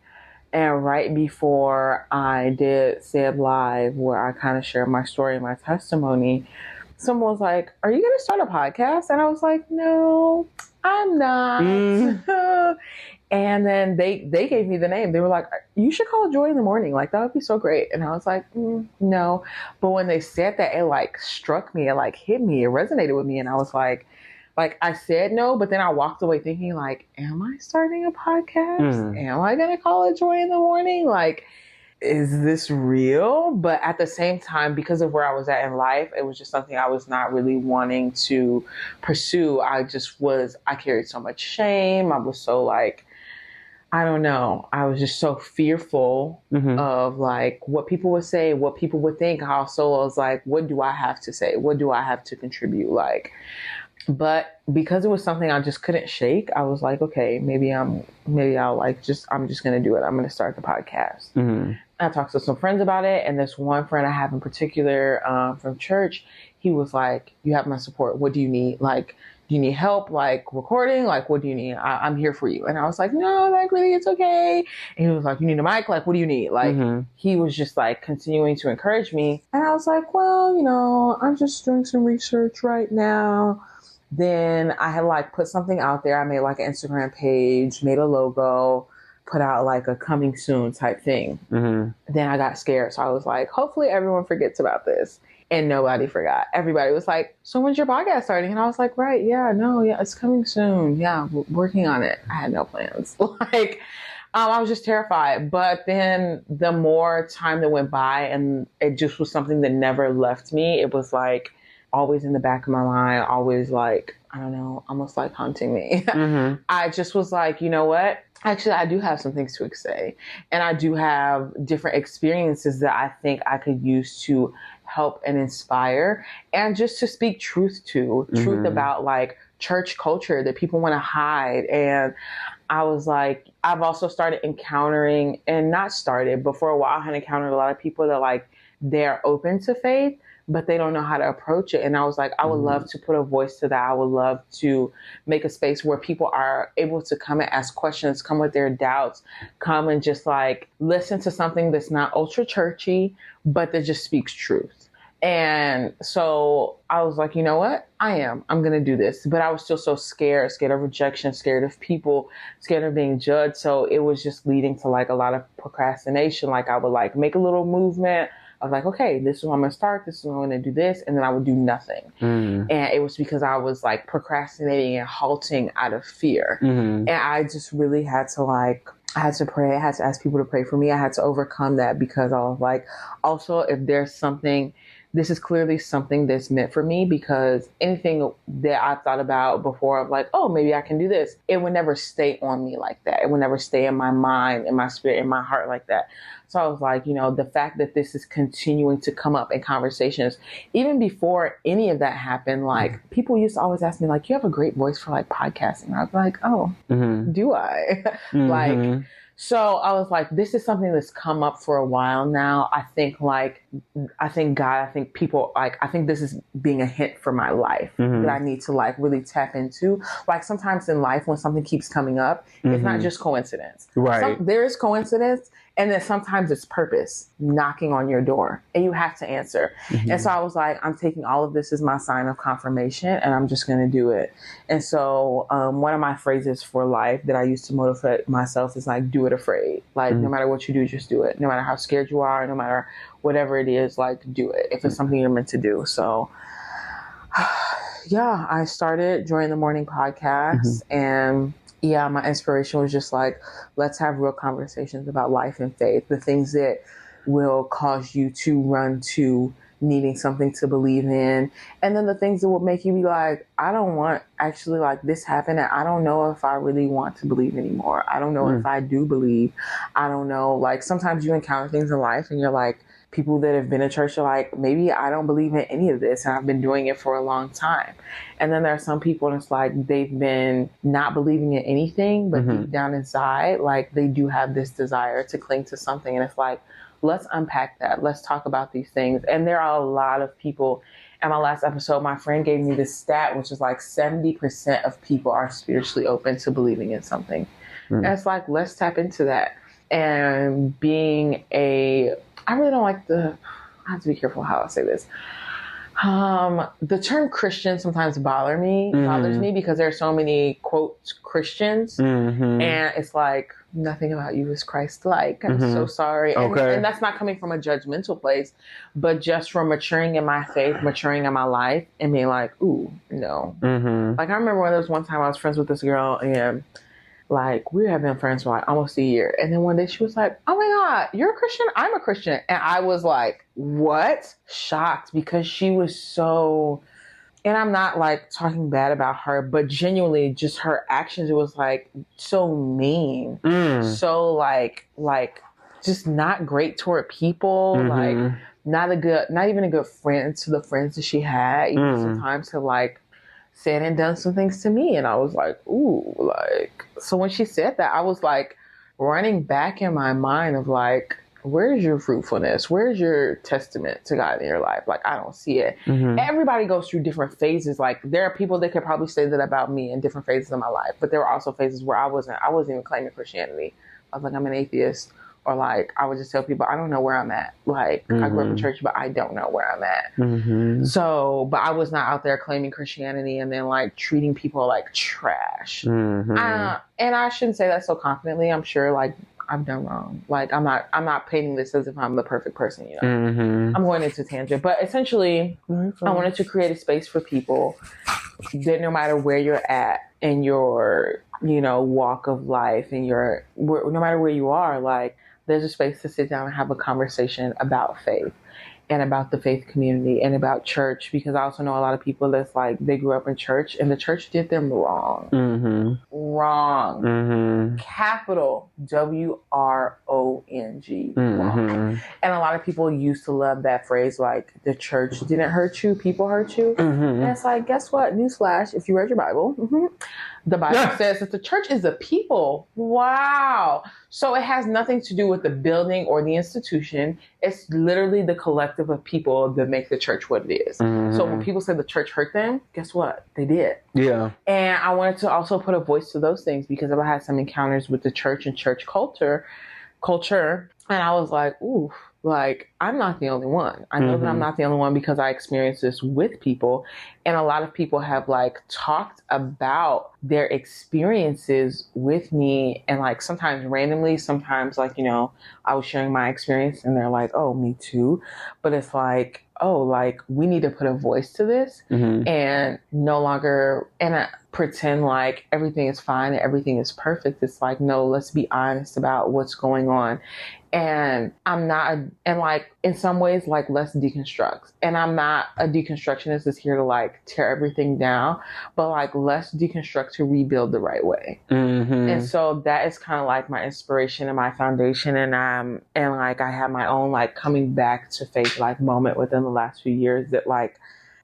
And right before I did said live where I kind of shared my story and my testimony, someone was like, are you going to start a podcast? And I was like, no, I'm not. And then they gave me the name. They were like, you should call it Joy in the Morning. That would be so great. And I was like, no. But when they said that, it struck me. It hit me. It resonated with me. And I was like, I said no, but then I walked away thinking am I starting a podcast? Am I going to call it Joy in the Morning? is this real? But at the same time, because of where I was at in life, it was just something I was not really wanting to pursue. I carried so much shame. I was so like, I don't know. I was just so fearful of like what people would say, what people would think. Also, I was like, what do I have to say? What do I have to contribute? Like, but because it was something I just couldn't shake, I was like, okay, I'm just going to do it. I'm going to start the podcast. I talked to some friends about it. And this one friend I have in particular from church, he was like, you have my support. What do you need? Like, do you need help, like recording? Like, what do you need? I'm here for you. And I was like, no, like really, it's okay. And he was like, you need a mic? Like, what do you need? Like, he was just like continuing to encourage me. And I was like, well, I'm just doing some research right now. Then I had like put something out there. I made like an Instagram page, made a logo, put out like a coming soon type thing. Then I got scared. So I was like, hopefully everyone forgets about this. And nobody forgot. Everybody was like, so when's your podcast starting? And I was like, right, yeah, it's coming soon. Yeah, we're working on it. I had no plans. I was just terrified. But then the more time that went by and it just was something that never left me, it was like always in the back of my mind, always like, I don't know, almost like haunting me. I just was like, you know what? Actually, I do have some things to say. And I do have different experiences that I think I could use to help and inspire and just to speak truth about like church culture that people want to hide. And I was like, I've also started encountering but for a while I had encountered a lot of people that like they're open to faith, but they don't know how to approach it. And I was like, I would love to put a voice to that. I would love to make a space where people are able to come and ask questions, come with their doubts, come and just like listen to something that's not ultra churchy, but that just speaks truth. And so I was like, you know what? I'm going to do this. But I was still so scared of rejection, scared of people, scared of being judged. So it was just leading to like a lot of procrastination. Like I would like make a little movement of like, okay, this is when I'm going to start. This is when I'm going to do this. And then I would do nothing. And it was because I was like procrastinating and halting out of fear. And I just really had to like, I had to pray. I had to ask people to pray for me. I had to overcome that because I was like, also, if there's something, this is clearly something that's meant for me, because anything that I thought about before of like, oh, maybe I can do this, it would never stay on me like that. It would never stay in my mind, in my spirit, in my heart like that. So I was like, the fact that this is continuing to come up in conversations, even before any of that happened, like people used to always ask me like, you have a great voice for like podcasting. I was like, oh, do I? Like, so I was like, this is something that's come up for a while now. I think people, like, I think this is being a hint for my life that I need to like really tap into. Like sometimes in life when something keeps coming up, it's not just coincidence. Right. There is coincidence. And then sometimes it's purpose knocking on your door and you have to answer. And so I was like, I'm taking all of this as my sign of confirmation and I'm just going to do it. And so one of my phrases for life that I used to motivate myself is like, do it afraid. Like no matter what you do, just do it. No matter how scared you are, no matter whatever it is, like do it if it's something you're meant to do. So yeah, I started Joy in the Morning podcast and yeah, my inspiration was just like, let's have real conversations about life and faith, the things that will cause you to run to needing something to believe in. And then the things that will make you be like, I don't want actually like this happened. And I don't know if I really want to believe anymore. I don't know if I do believe. I don't know. Like sometimes you encounter things in life and you're like, people that have been in church are like, maybe I don't believe in any of this and I've been doing it for a long time. And then there are some people and it's like they've been not believing in anything, but deep down inside, like they do have this desire to cling to something. And it's like, let's unpack that. Let's talk about these things. And there are a lot of people. In my last episode, my friend gave me this stat, which is like 70% of people are spiritually open to believing in something. And it's like, let's tap into that. And I really don't like I have to be careful how I say this. The term Christian sometimes bothers me because there are so many quote Christians and it's like nothing about you is Christ-like. I'm so sorry. And that's not coming from a judgmental place, but just from maturing in my faith, maturing in my life and being like, ooh, no. Like I remember when there was one time I was friends with this girl and Like, we have been friends for like almost a year. And then one day she was like, oh my God, you're a Christian? I'm a Christian. And I was like, what? Shocked, because she was so, and I'm not like talking bad about her, but genuinely just her actions, it was like so mean. So like just not great toward people. Like not even a good friend to the friends that she had. Even sometimes to like said and done some things to me. And I was like, ooh, like, so when she said that, I was like running back in my mind of like, where's your fruitfulness? Where's your testament to God in your life? Like, I don't see it. Everybody goes through different phases. Like, there are people that could probably say that about me in different phases of my life, but there were also phases where I wasn't even claiming Christianity. I was like, I'm an atheist. Or like, I would just tell people, I don't know where I'm at. Like, I grew up in church, but I don't know where I'm at. So, but I was not out there claiming Christianity and then like treating people like trash. And I shouldn't say that so confidently. I'm sure like I've done wrong. Like, I'm not painting this as if I'm the perfect person, you know. I'm going into tangent. But essentially, I wanted to create a space for people that no matter where you're at in your, you know, walk of life, and no matter where you are, like, there's a space to sit down and have a conversation about faith and about the faith community and about church, because I also know a lot of people that's like, they grew up in church and the church did them wrong. Wrong. Capital WRONG. Wrong. And a lot of people used to love that phrase, like, the church didn't hurt you, people hurt you. And it's like, guess what? Newsflash, if you read your Bible, the Bible says that the church is the people. Wow. So it has nothing to do with the building or the institution. It's literally the collective of people that make the church what it is. So when people say the church hurt them, guess what? They did. Yeah. And I wanted to also put a voice to those things, because I've had some encounters with the church and church culture. And I was like, ooh, like, I'm not the only one. I know that I'm not the only one, because I experienced this with people. And a lot of people have like talked about their experiences with me, and like sometimes randomly, sometimes like, you know, I was sharing my experience and they're like, oh, me too. But it's like, oh, like, we need to put a voice to this and no longer pretend like everything is fine and everything is perfect. It's like, no, let's be honest about what's going on. And and like, in some ways, like, let's deconstruct. And I'm not a deconstructionist that's here to like tear everything down, but like, let's deconstruct to rebuild the right way. And so that is kind of like my inspiration and my foundation. And like, I had my own like coming back to faith like moment within the last few years that like,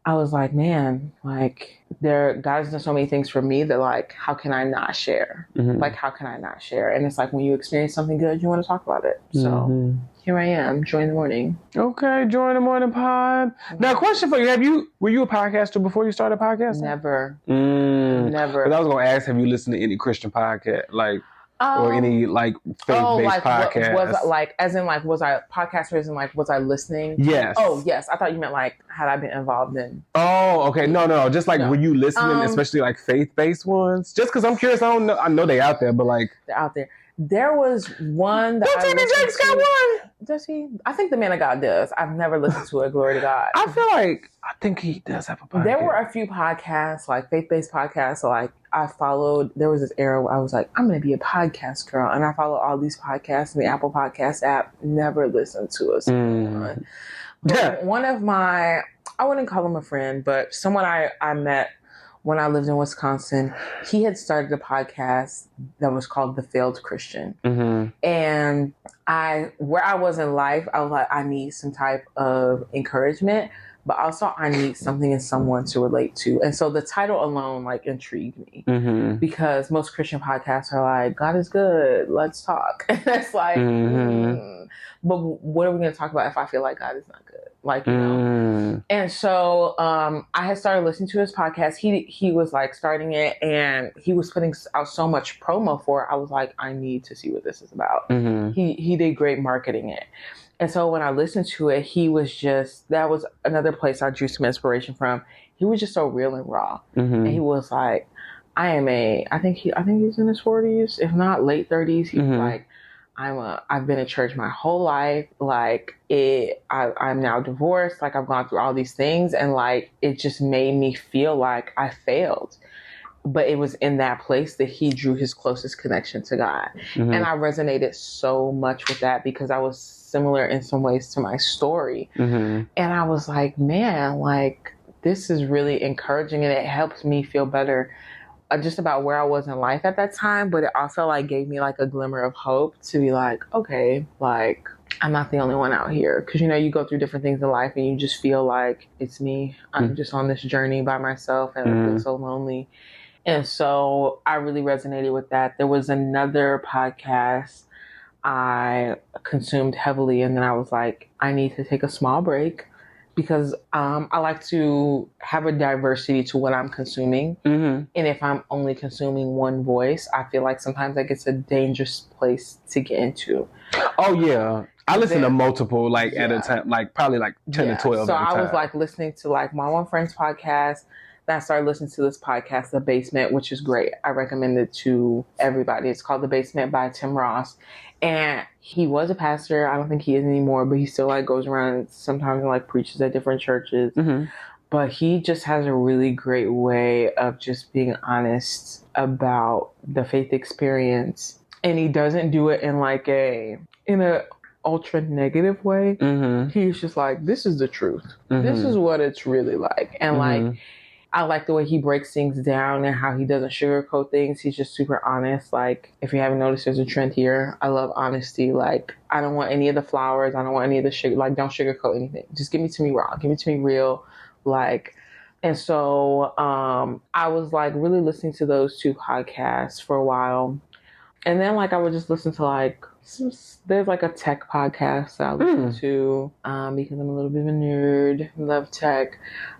I was like, man, like, God has done so many things for me that like, how can I not share? Like, how can I not share? And it's like, when you experience something good, you want to talk about it. So here I am, Joy in the Morning. Okay, Joy in the Morning pod. Now, question for you: were you a podcaster before you started podcasting? Never. Never. But I was gonna ask, have you listened to any Christian podcast, like? Or any like faith-based podcast? Was I podcaster? As in like, was I listening? Yes. Oh, yes. I thought you meant like, had I been involved in? Oh, okay. No. Just like, were you listening, especially like faith-based ones? Just because I'm curious. I don't know. I know they out there, but like, they're out there. There was one that TD Jakes got one. Does he? I think the man of God does. I've never listened to it. Glory to God. I feel like, I think he does have a podcast. There were a few podcasts, like faith-based podcasts. So like, I followed, there was this era where I was like, I'm going to be a podcast girl. And I followed all these podcasts in the Apple Podcast app. Never listened to a single one. But one of my, I wouldn't call him a friend, but someone I met when I lived in Wisconsin, he had started a podcast that was called The Failed Christian. And where I was in life, I was like, I need some type of encouragement, but also I need something and someone to relate to. And so the title alone like intrigued me because most Christian podcasts are like, God is good, let's talk. And it's like, but what are we going to talk about if I feel like God is not good? Like, you know. And so I had started listening to his podcast. He was like starting it, and he was putting out so much promo for it. I was like, I need to see what this is about. He did great marketing it. And so when I listened to it, he was just, that was another place I drew some inspiration from. He was just so real and raw. And he was like, I think he's in his 40s, if not late 30s. He was like, I've been in church my whole life. Like I'm now divorced. Like I've gone through all these things, and like, it just made me feel like I failed. But it was in that place that he drew his closest connection to God. Mm-hmm. And I resonated so much with that because I was similar in some ways to my story. Mm-hmm. And I was like, man, like, this is really encouraging, and it helps me feel better just about where I was in life at that time. But it also like gave me like a glimmer of hope to be like, okay, like, I'm not the only one out here. Because, you know, you go through different things in life and you just feel like it's me. I'm just on this journey by myself, and I feel so lonely. And so I really resonated with that. There was another podcast I consumed heavily, and then I was like, I need to take a small break because I like to have a diversity to what I'm consuming. Mm-hmm. And if I'm only consuming one voice, I feel like sometimes that gets a dangerous place to get into. Oh, yeah. I listen to multiple, like, at a time, like, probably like 10 to 12 So at a time. I was, like, listening to, like, my one friend's podcast. Then I started listening to this podcast, The Basement, which is great. I recommend it to everybody. It's called The Basement by Tim Ross. And he was a pastor. I don't think he is anymore, but he still, like, goes around and sometimes, like, preaches at different churches. Mm-hmm. But he just has a really great way of just being honest about the faith experience. And he doesn't do it in, like, in a ultra negative way. Mm-hmm. He's just like, this is the truth. Mm-hmm. This is what it's really like. And like, I like the way he breaks things down and how he doesn't sugarcoat things. He's just super honest. Like, if you haven't noticed, there's a trend here. I love honesty. Like, I don't want any of the flowers. I don't want any of the sugar. Like, don't sugarcoat anything. Just give me to me raw. Give me to me real. Like, and so I was like really listening to those two podcasts for a while. And then like I would just listen to like, there's like a tech podcast that I listen to because I'm a little bit of a nerd. Love tech.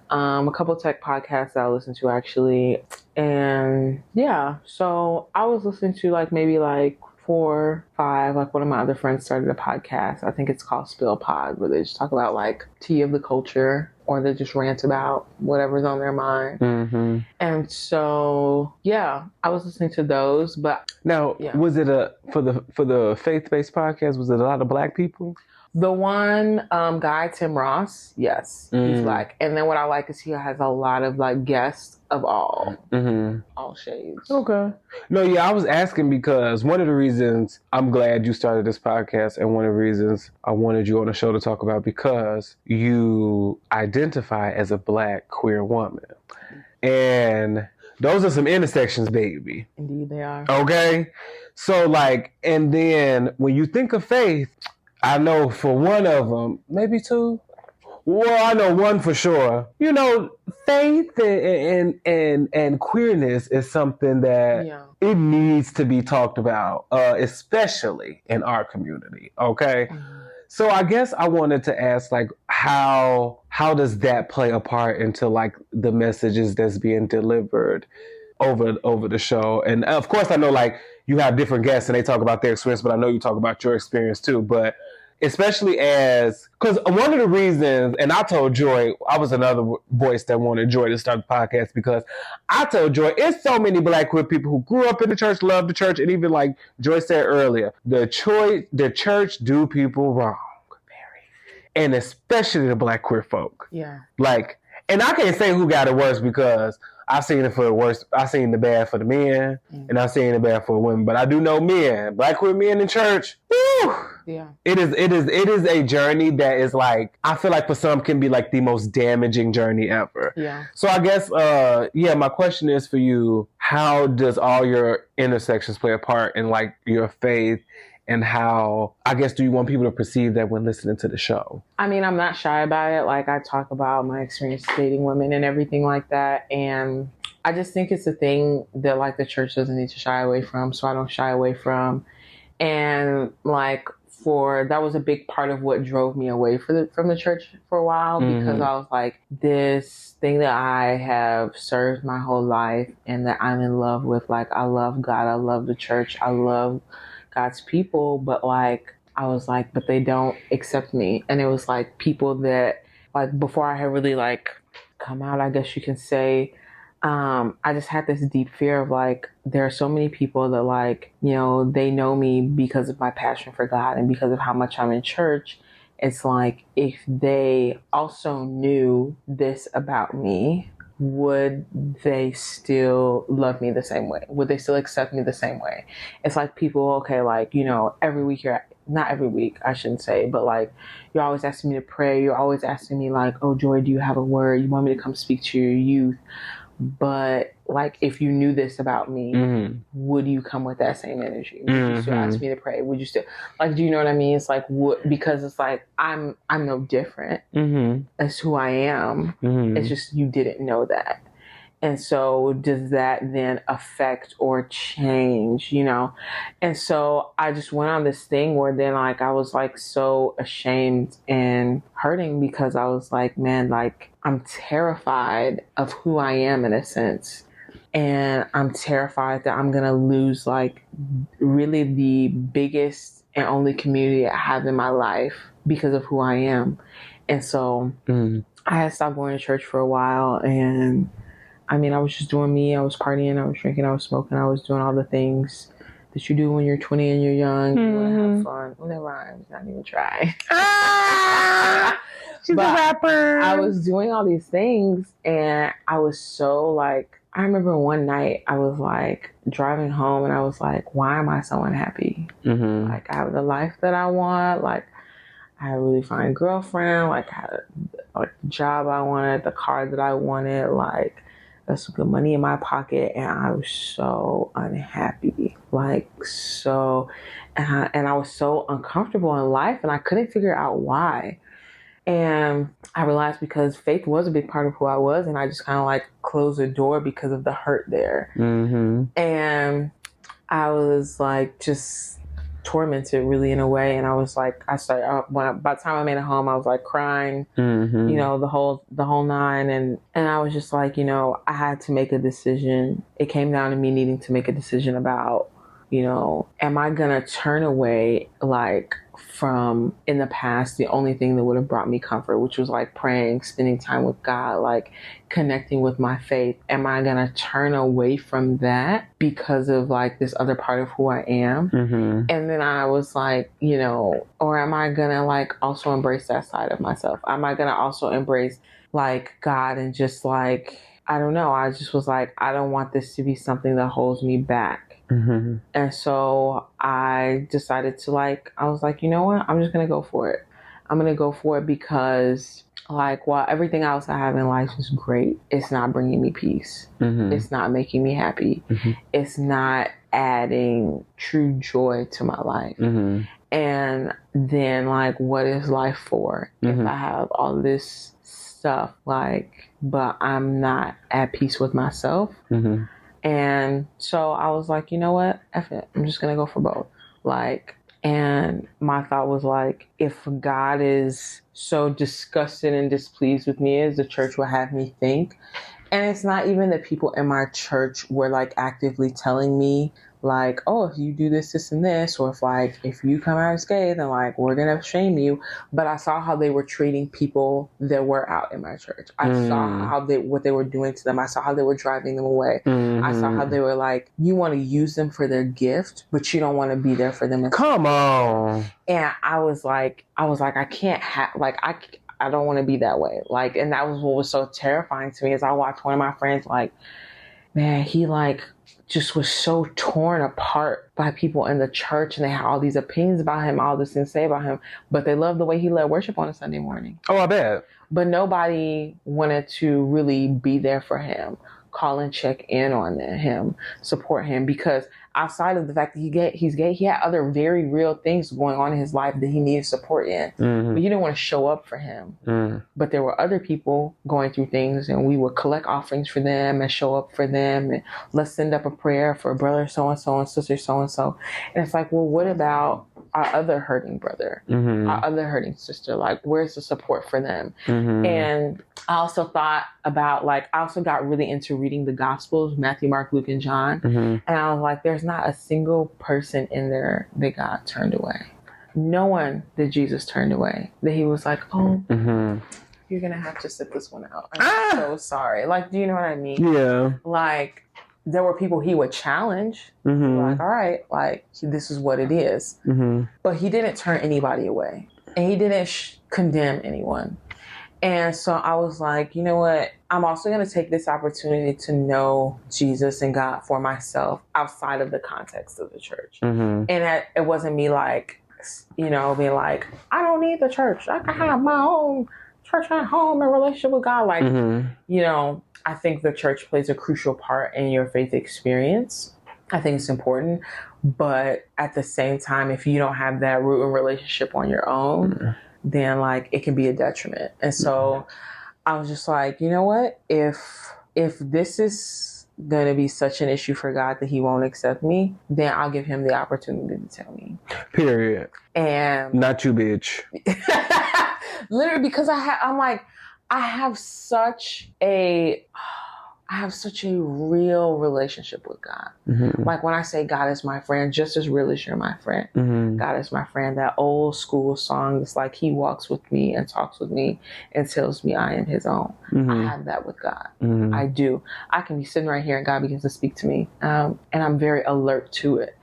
A couple of tech podcasts that I listen to actually. And yeah, so I was listening to like maybe like 4, 5, like one of my other friends started a podcast. I think it's called Spill Pod, where they just talk about like tea of the culture, or they just rant about whatever's on their mind. Mm-hmm. And so, yeah, I was listening to those. But now, was it for the faith-based podcast? Was it a lot of Black people? The one guy, Tim Ross, yes, he's Black. And then what I like is he has a lot of like guests of all shades. Okay. No, yeah, I was asking because one of the reasons I'm glad you started this podcast, and one of the reasons I wanted you on the show to talk about, because you identify as a Black queer woman. And those are some intersections, baby. Indeed they are. Okay? So like, and then when you think of faith, I know for one of them, maybe two. Well, I know one for sure. You know, faith and queerness is something that it needs to be talked about, especially in our community. Okay, so I guess I wanted to ask, like, how does that play a part into like the messages that's being delivered over the show? And of course, I know like you have different guests and they talk about their experience, but I know you talk about your experience too. But especially because one of the reasons, and I told Joy, I was another voice that wanted Joy to start the podcast, because I told Joy, it's so many Black queer people who grew up in the church, love the church, and even like Joy said earlier, the church do people wrong. And especially the Black queer folk. Yeah. Like, and I can't say who got it worse, because I've seen it for the worst. I've seen the bad for the men, and I've seen the bad for the women. But I do know men, Black queer men in church. Woo! Yeah. It is a journey that is like, I feel like for some can be like the most damaging journey ever. Yeah. So I guess, my question is for you, how does all your intersections play a part in like your faith? And how, I guess, do you want people to perceive that when listening to the show? I mean, I'm not shy about it. Like, I talk about my experience dating women and everything like that. And I just think it's a thing that, like, the church doesn't need to shy away from. So I don't shy away from. And, like, that was a big part of what drove me away from the church for a while. Because I was like, this thing that I have served my whole life and that I'm in love with. Like, I love God. I love the church. I love God's people, but like I was like, but they don't accept me. And it was like people that like before I had really like come out, I guess you can say, I just had this deep fear of like, there are so many people that like, you know, they know me because of my passion for God and because of how much I'm in church. It's like, if they also knew this about me, would they still love me the same way? Would they still accept me the same way? It's like people, okay, like, you know, every week not every week, I shouldn't say, but like, you're always asking me to pray. You're always asking me like, oh, Joy, do you have a word? You want me to come speak to your youth? But like, if you knew this about me, would you come with that same energy? Would you still ask me to pray? Would you still, like, do you know what I mean? It's like, because it's like, I'm no different as who I am. It's just, you didn't know that. And so does that then affect or change, you know? And so I just went on this thing where then like I was like so ashamed and hurting because I was like, man, like I'm terrified of who I am in a sense. And I'm terrified that I'm going to lose like really the biggest and only community I have in my life because of who I am. And so I had stopped going to church for a while, and I mean, I was just doing me. I was partying, I was drinking, I was smoking, I was doing all the things that you do when you're 20 and you're young. You want to have fun. Well, that rhymes. Not even try. She's a rapper. I was doing all these things, and I was so like, I remember one night I was like driving home, and I was like, why am I so unhappy? Like, I have the life that I want. Like, I had a really fine girlfriend. Like, I had the job I wanted, the car that I wanted. Like, there's some good money in my pocket, and I was so unhappy, like so, and I was so uncomfortable in life, and I couldn't figure out why. And I realized because faith was a big part of who I was, and I just kind of like closed the door because of the hurt there. And I was like just tormented really in a way, and I was like, I started by the time I made it home, I was like crying, you know, the whole nine, and I was just like, you know, I had to make a decision. It came down to me needing to make a decision about, you know, am I gonna turn away like from in the past the only thing that would have brought me comfort, which was like praying, spending time with God, like connecting with my faith. Am I gonna turn away from that because of like this other part of who I am? And then I was like, you know, or am I gonna like also embrace that side of myself? Am I gonna also embrace like God and just like, I don't know, I just was like, I don't want this to be something that holds me back. And so I decided to like, I was like, you know what? I'm just going to go for it. I'm going to go for it because like, while everything else I have in life is great, it's not bringing me peace. It's not making me happy. It's not adding true joy to my life. And then like, what is life for if I have all this stuff, like, but I'm not at peace with myself? And so I was like, you know what? F it. I'm just going to go for both. Like, and my thought was like, if God is so disgusted and displeased with me as the church will have me think, and it's not even the people in my church were like actively telling me like, oh, if you do this, this, and this, or if you come out unscathed, then like, we're going to shame you. But I saw how they were treating people that were out in my church. I saw what they were doing to them. I saw how they were driving them away. I saw how they were like, you want to use them for their gift, but you don't want to be there for them. Come on. And I was like, I can't have, like, I don't want to be that way. Like, and that was what was so terrifying to me, as I watched one of my friends, like, man, he like just was so torn apart by people in the church, and they had all these opinions about him, all this things to say about him, but they loved the way he led worship on a Sunday morning. Oh, I bet. But nobody wanted to really be there for him, call and check in on him, support him, because outside of the fact that he's gay, he had other very real things going on in his life that he needed support in. But you didn't want to show up for him. But there were other people going through things, and we would collect offerings for them and show up for them, and let's send up a prayer for brother so-and-so and sister so-and-so. And it's like, well, what about our other hurting brother, our other hurting sister? Like, where's the support for them? And I also thought about, like, I also got really into reading the Gospels, Matthew, Mark, Luke, and John. And I was like, there's not a single person in there that God turned away. No one that Jesus turned away. That he was like, oh, you're going to have to sit this one out. I'm so sorry. Like, do you know what I mean? Yeah. Like, there were people he would challenge. Like, all right, like, this is what it is. But he didn't turn anybody away. And he didn't condemn anyone. And so I was like, you know what? I'm also going to take this opportunity to know Jesus and God for myself outside of the context of the church. And it wasn't me like, being like, I don't need the church. I can have my own church at home and relationship with God. Like, I think the church plays a crucial part in your faith experience. I think it's important. But at the same time, if you don't have that root and relationship on your own, then like it can be a detriment. And so I was just like, you know what? If this is going to be such an issue for God that he won't accept me, then I'll give him the opportunity to tell me. Period. And not you, bitch. Literally, because I have such a real relationship with God. Like when I say God is my friend, just as real as you're my friend. God is my friend. That old school song that's like he walks with me and talks with me and tells me I am his own. I have that with God. I do. I can be sitting right here and God begins to speak to me, and I'm very alert to it.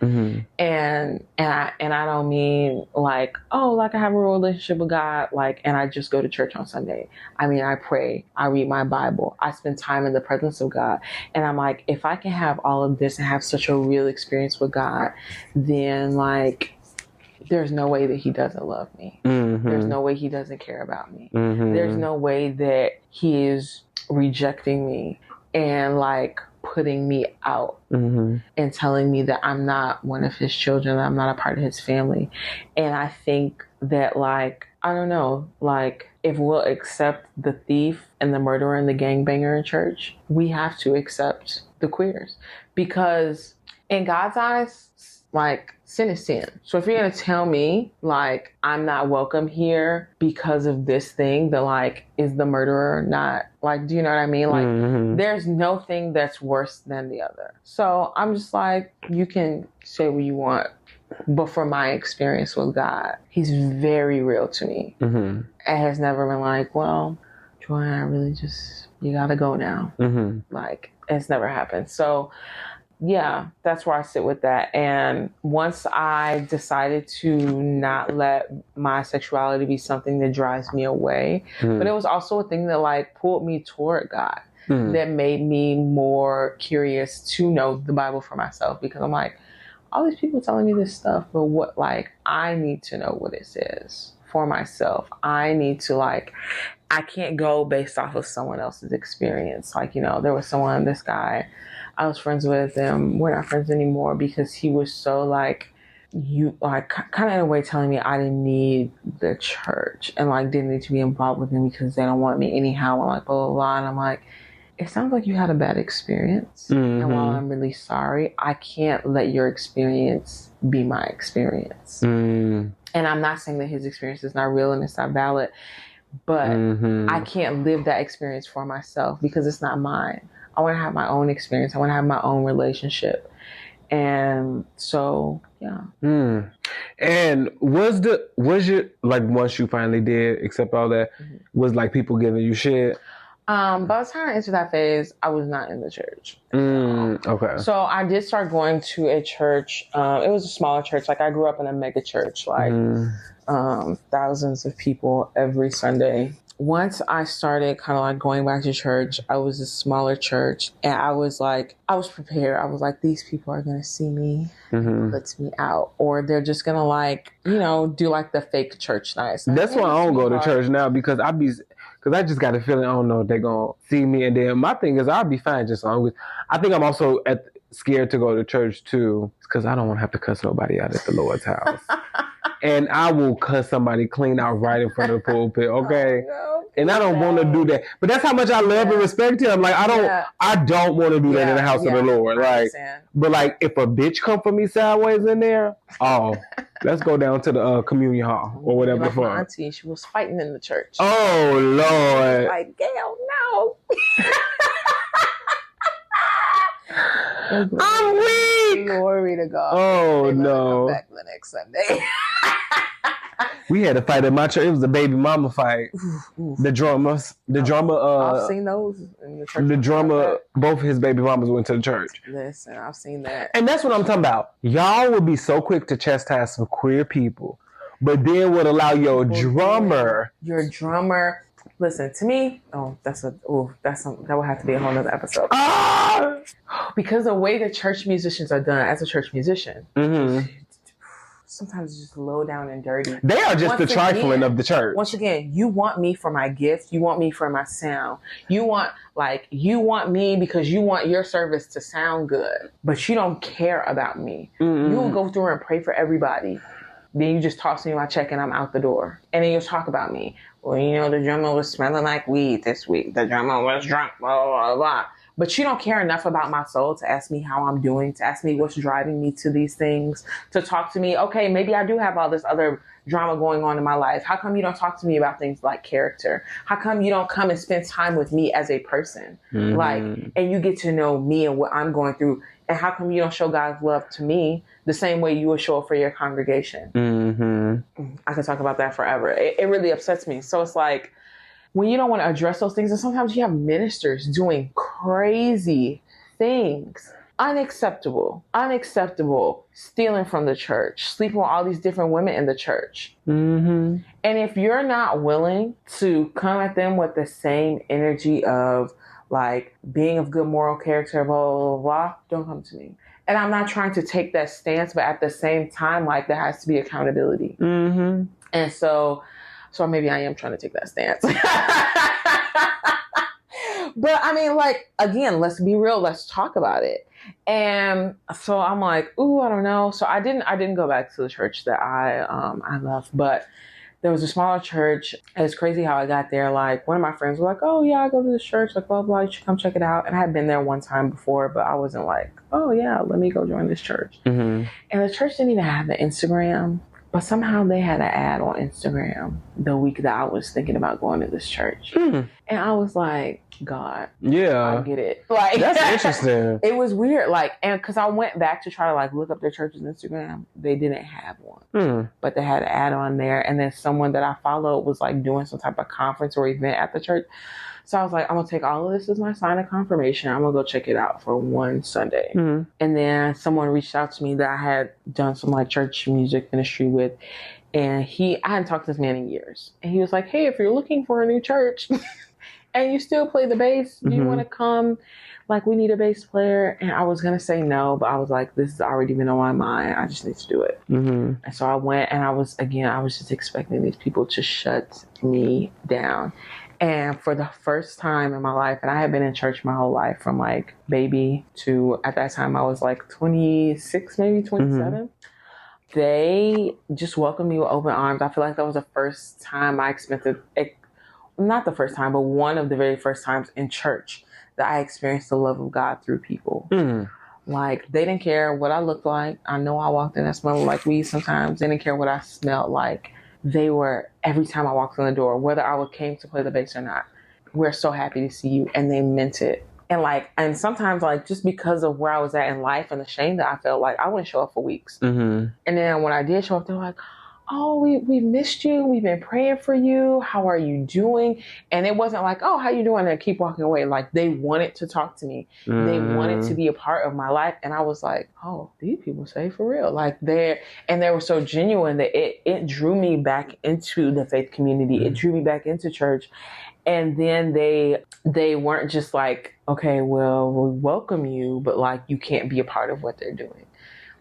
And I don't mean like, oh, like I have a relationship with God, like, and I just go to church on Sunday. I mean, I pray, I read my Bible, I spend time in the presence of God. And I'm like, if I can have all of this and have such a real experience with God, then like, there's no way that he doesn't love me. There's no way he doesn't care about me. There's no way that he is rejecting me and like putting me out and telling me that I'm not one of his children, I'm not a part of his family. And I think that like, I don't know, like if we'll accept the thief and the murderer and the gangbanger in church, we have to accept the queers, because in God's eyes, like sin is sin. So if you're going to tell me like I'm not welcome here because of this thing, that like is the murderer not, like, do you know what I mean? Like there's no thing that's worse than the other. So I'm just like, you can say what you want, but for my experience with God, he's very real to me. It has never been like, well, Joy, I really just, you gotta go now. Like it's never happened. So yeah, that's where I sit with that. And once I decided to not let my sexuality be something that drives me away, but it was also a thing that like pulled me toward God, that made me more curious to know the Bible for myself, because I'm like, all these people telling me this stuff, but what, like, I need to know what it says for myself. I need to like, I can't go based off of someone else's experience. Like, there was this guy I was friends with him. We're not friends anymore because he was so like, you like kind of in a way telling me I didn't need the church and like didn't need to be involved with him because they don't want me anyhow, and like blah blah blah. And I'm like, it sounds like you had a bad experience, and while I'm really sorry, I can't let your experience be my experience. And I'm not saying that his experience is not real and it's not valid, but I can't live that experience for myself because it's not mine. I want to have my own experience. I want to have my own relationship. And so, yeah. And was your, like, once you finally did accept all that, was like people giving you shit? By the time I entered that phase, I was not in the church. Okay. So I did start going to a church. It was a smaller church. Like I grew up in a mega church, like thousands of people every Sunday. Once I started kind of like going back to church, I was a smaller church, and I was prepared. I was like, these people are going to see me, puts me out, or they're just going to like, do like the fake church nights. That's why I don't go to church now, because I just got a feeling, I don't know if they're going to see me. And then my thing is, I'll be fine just always. I think I'm also scared to go to church too, because I don't want to have to cuss nobody out at the Lord's house. And I will cuss somebody clean out right in front of the pulpit, okay? Oh, no. And I don't want to do that. But that's how much I love and respect him. Like, I don't want to do that in the house of the Lord. Like, but like, if a bitch come for me sideways in there, let's go down to the communion hall or whatever. Like my auntie, she was fighting in the church. Oh, Lord. Like, Gail, no. I'm weak. Glory to God. Oh, no. Come back the next Sunday. We had a fight at my church. It was a baby mama fight. The drummer. I've seen those in the church. The drummer, both his baby mamas went to the church. Listen, I've seen that. And that's what I'm talking about. Y'all would be so quick to chastise some queer people, but then would allow your drummer Listen, to me, that would have to be a whole nother episode. Because the way that church musicians are done, as a church musician, sometimes just low down and dirty. They are just the trifling of the church. Once again, you want me for my gift. You want me for my sound. You want me because you want your service to sound good, but you don't care about me. You will go through and pray for everybody. Then you just toss me my check and I'm out the door. And then you talk about me. Well, the drummer was smelling like weed this week. The drummer was drunk, blah, blah, blah. But you don't care enough about my soul to ask me how I'm doing, to ask me what's driving me to these things, to talk to me. Okay, maybe I do have all this other drama going on in my life. How come you don't talk to me about things like character? How come you don't come and spend time with me as a person? And you get to know me and what I'm going through. And how come you don't show God's love to me the same way you would show it for your congregation? I could talk about that forever. It really upsets me. So it's like, when you don't want to address those things, and sometimes you have ministers doing crazy things, unacceptable, stealing from the church, sleeping with all these different women in the church. And if you're not willing to come at them with the same energy of like being of good moral character, blah, blah, blah, blah, don't come to me. And I'm not trying to take that stance, but at the same time, like there has to be accountability. And so maybe I am trying to take that stance. But I mean, like, again, let's be real. Let's talk about it. And so I'm like, I don't know. So I didn't go back to the church that I left, but there was a smaller church. And it's crazy how I got there. Like, one of my friends was like, oh yeah, I go to this church, like blah, blah, you should come check it out. And I had been there one time before, but I wasn't like, oh yeah, let me go join this church. And the church didn't even have an Instagram. But somehow they had an ad on Instagram the week that I was thinking about going to this church. And I was like, God, I get it. Like, that's interesting. It was weird. Like, and because I went back to try to like look up their church's Instagram, they didn't have one. But they had an ad on there. And then someone that I followed was like doing some type of conference or event at the church. So I was like, I'm going to take all of this as my sign of confirmation. I'm going to go check it out for one Sunday. And then someone reached out to me that I had done some like church music ministry with. And I hadn't talked to this man in years. And he was like, hey, if you're looking for a new church and you still play the bass, do you want to come? Like, we need a bass player. And I was going to say no, but I was like, this has already been on my mind. I just need to do it. And so I went, and I was just expecting these people to shut me down. And for the first time in my life, and I had been in church my whole life from like baby to, at that time I was like 26, maybe 27. They just welcomed me with open arms. I feel like that was the first time I experienced it. Not the first time, but one of the very first times in church that I experienced the love of God through people. Like, they didn't care what I looked like. I know I walked in, I smelled like weed sometimes. They didn't care what I smelled like. They were, every time I walked in the door, whether I came to play the bass or not, we're so happy to see you. And they meant it. And sometimes, like, just because of where I was at in life and the shame that I felt, like, I wouldn't show up for weeks. And then when I did show up, they're like, oh, we missed you. We've been praying for you. How are you doing? And it wasn't like, oh, how you doing? And keep walking away. Like, they wanted to talk to me. They wanted to be a part of my life. And I was like, oh, these people say for real. Like, they were so genuine that it drew me back into the faith community. It drew me back into church. And then they weren't just like, okay, well, we welcome you, but like, you can't be a part of what they're doing.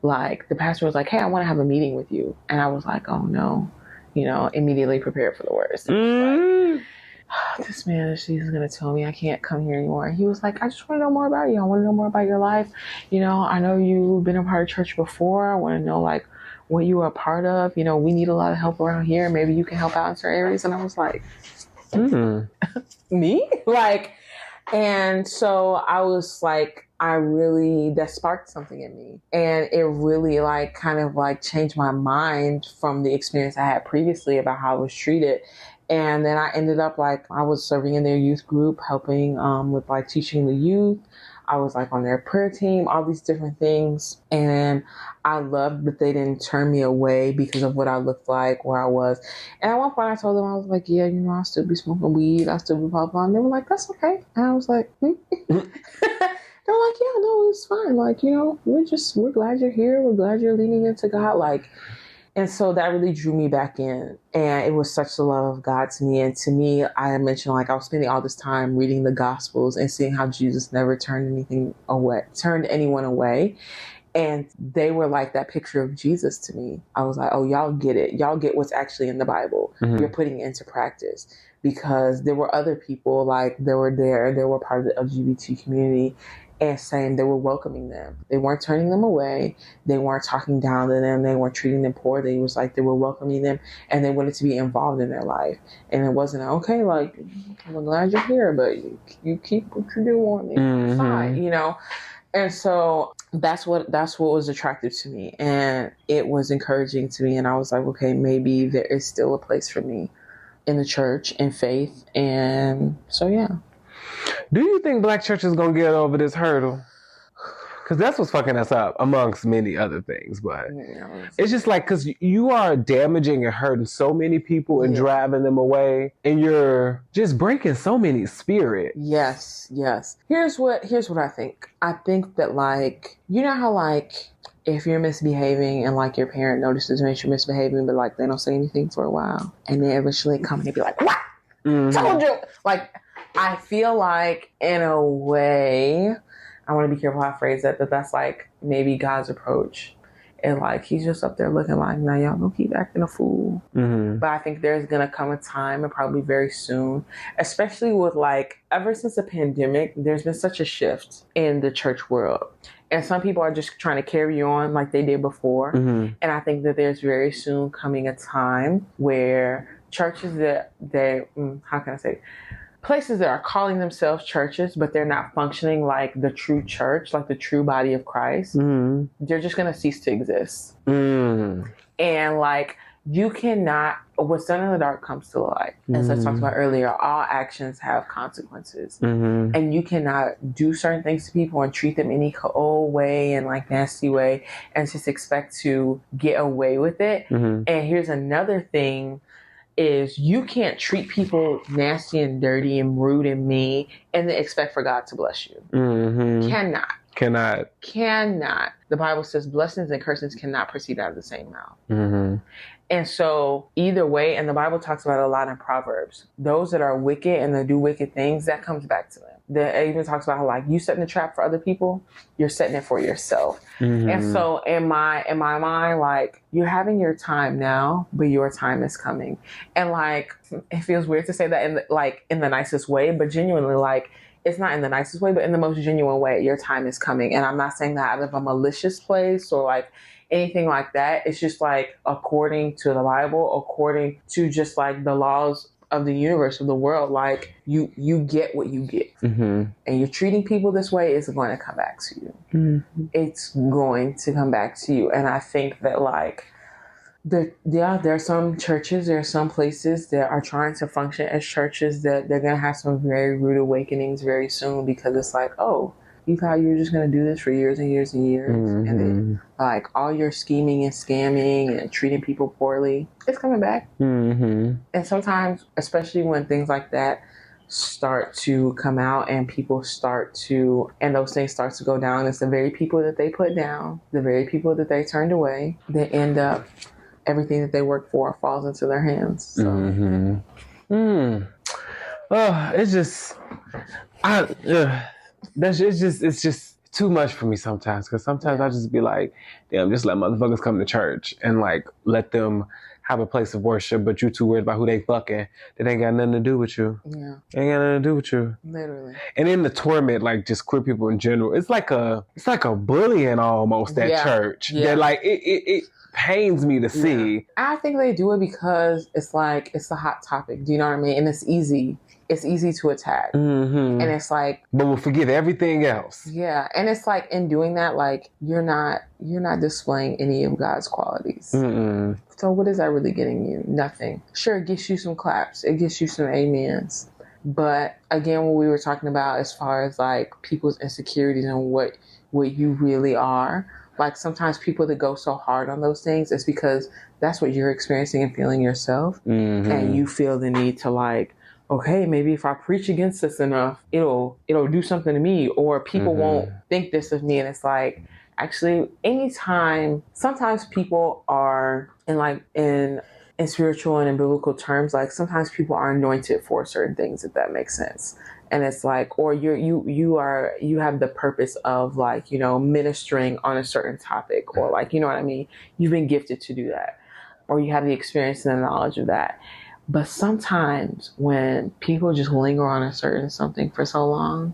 Like, the pastor was like, hey, I want to have a meeting with you. And I was like, oh no, immediately prepared for the worst. Like, this man, she's going to tell me I can't come here anymore. And he was like, I just want to know more about you. I want to know more about your life. I know you've been a part of church before. I want to know like what you were a part of. We need a lot of help around here. Maybe you can help out in certain areas. And I was like, me? Like, and so I was like, that sparked something in me. And it really like kind of like changed my mind from the experience I had previously about how I was treated. And then I ended up like, I was serving in their youth group, helping with like teaching the youth. I was like on their prayer team, all these different things. And I loved that they didn't turn me away because of what I looked like, where I was. And at one point I told them, I was like, yeah, I'll still be smoking weed. I'll still be blah, blah. And they were like, that's okay. And I was like, They're like, yeah, no, it's fine. Like, we're glad you're here. We're glad you're leaning into God. Like, And so that really drew me back in. And it was such the love of God to me. And to me, I mentioned like I was spending all this time reading the Gospels and seeing how Jesus never turned anyone away. And they were like that picture of Jesus to me. I was like, oh, y'all get it. Y'all get what's actually in the Bible. Mm-hmm. You're putting it into practice. Because there were other people like they were part of the LGBT community and saying they were welcoming them. They weren't turning them away. They weren't talking down to them. They weren't treating them poor. They was like they were welcoming them and they wanted to be involved in their life. And it wasn't okay, like, I'm glad you're here, but you keep what you're doing. It's fine, you know? And so that's what was attractive to me. And it was encouraging to me. And I was like, okay, maybe there is still a place for me in the church and faith. And so, yeah. Do you think Black church is going to get over this hurdle? Because that's what's fucking us up, amongst many other things. But it's just like, because you are damaging and hurting so many people and driving them away. And you're just breaking so many spirits. Yes. Here's what I think. I think that, like, you know how, like, if you're misbehaving and like your parent notices that you're misbehaving, but like they don't say anything for a while, and they eventually come and be like, "What? Told you!" Like, I feel like in a way, I want to be careful how I phrase that. That's like maybe God's approach, and like He's just up there looking like, "Now y'all don't keep acting a fool." But I think there's gonna come a time, and probably very soon, especially with like ever since the pandemic, there's been such a shift in the church world. And some people are just trying to carry on like they did before. And I think that there's very soon coming a time where churches places that are calling themselves churches, but they're not functioning like the true church, like the true body of Christ, they're just going to cease to exist. And like, you cannot, what's done in the dark comes to the light. As I talked about earlier, all actions have consequences. And you cannot do certain things to people and treat them any old way and like nasty way and just expect to get away with it. And here's another thing is you can't treat people nasty and dirty and rude and mean and then expect for God to bless you. Cannot. The Bible says blessings and cursings cannot proceed out of the same mouth. And so either way, and the Bible talks about it a lot in Proverbs, those that are wicked and they do wicked things, that comes back to them. It even talks about how like you setting a trap for other people, you're setting it for yourself. And so in my mind, like, you're having your time now, but your time is coming. And like, it feels weird to say that in the nicest way, but genuinely, like, it's not in the nicest way, but in the most genuine way, your time is coming. And I'm not saying that out of a malicious place or like anything like that. It's just like, according to the Bible, according to just like the laws of the universe, of the world, like you get what you get. And you're treating people this way, it's going to come back to you. It's going to come back to you. And I think that like, there are some churches, there are some places that are trying to function as churches that they're going to have some very rude awakenings very soon, because it's like, oh, you thought you were just going to do this for years and years and years. And then like all your scheming and scamming and treating people poorly, it's coming back. And sometimes, especially when things like that start to come out and people and those things start to go down, it's the very people that they put down, the very people that they turned away, that end up, everything that they work for falls into their hands. So. It's just, it's just too much for me sometimes. Because sometimes I just be like, damn, just let motherfuckers come to church and like let them have a place of worship, but you too worried about who they fucking. That ain't got nothing to do with you. Yeah. Ain't got nothing to do with you. Literally. And in the torment, like just queer people in general, it's like a bullying almost at church. Yeah. That like it pains me to see. I think they do it because it's like, it's a hot topic. Do you know what I mean? And it's easy. It's easy to attack. And it's like, but we'll forget everything else. Yeah. And it's like, in doing that, like, you're not displaying any of God's qualities. So what is that really getting you? Nothing. Sure, it gets you some claps. It gets you some amens. But again, what we were talking about as far as like people's insecurities and what you really are, like sometimes people that go so hard on those things, it's because that's what you're experiencing and feeling yourself. And you feel the need to like, okay, maybe if I preach against this enough, it'll do something to me, or people won't think this of me. And it's like, Actually, anytime, sometimes people are in spiritual and in biblical terms, like sometimes people are anointed for certain things, if that makes sense. And it's like, or you have the purpose of like, ministering on a certain topic, or like, you know what I mean? You've been gifted to do that, or you have the experience and the knowledge of that. But sometimes when people just linger on a certain something for so long,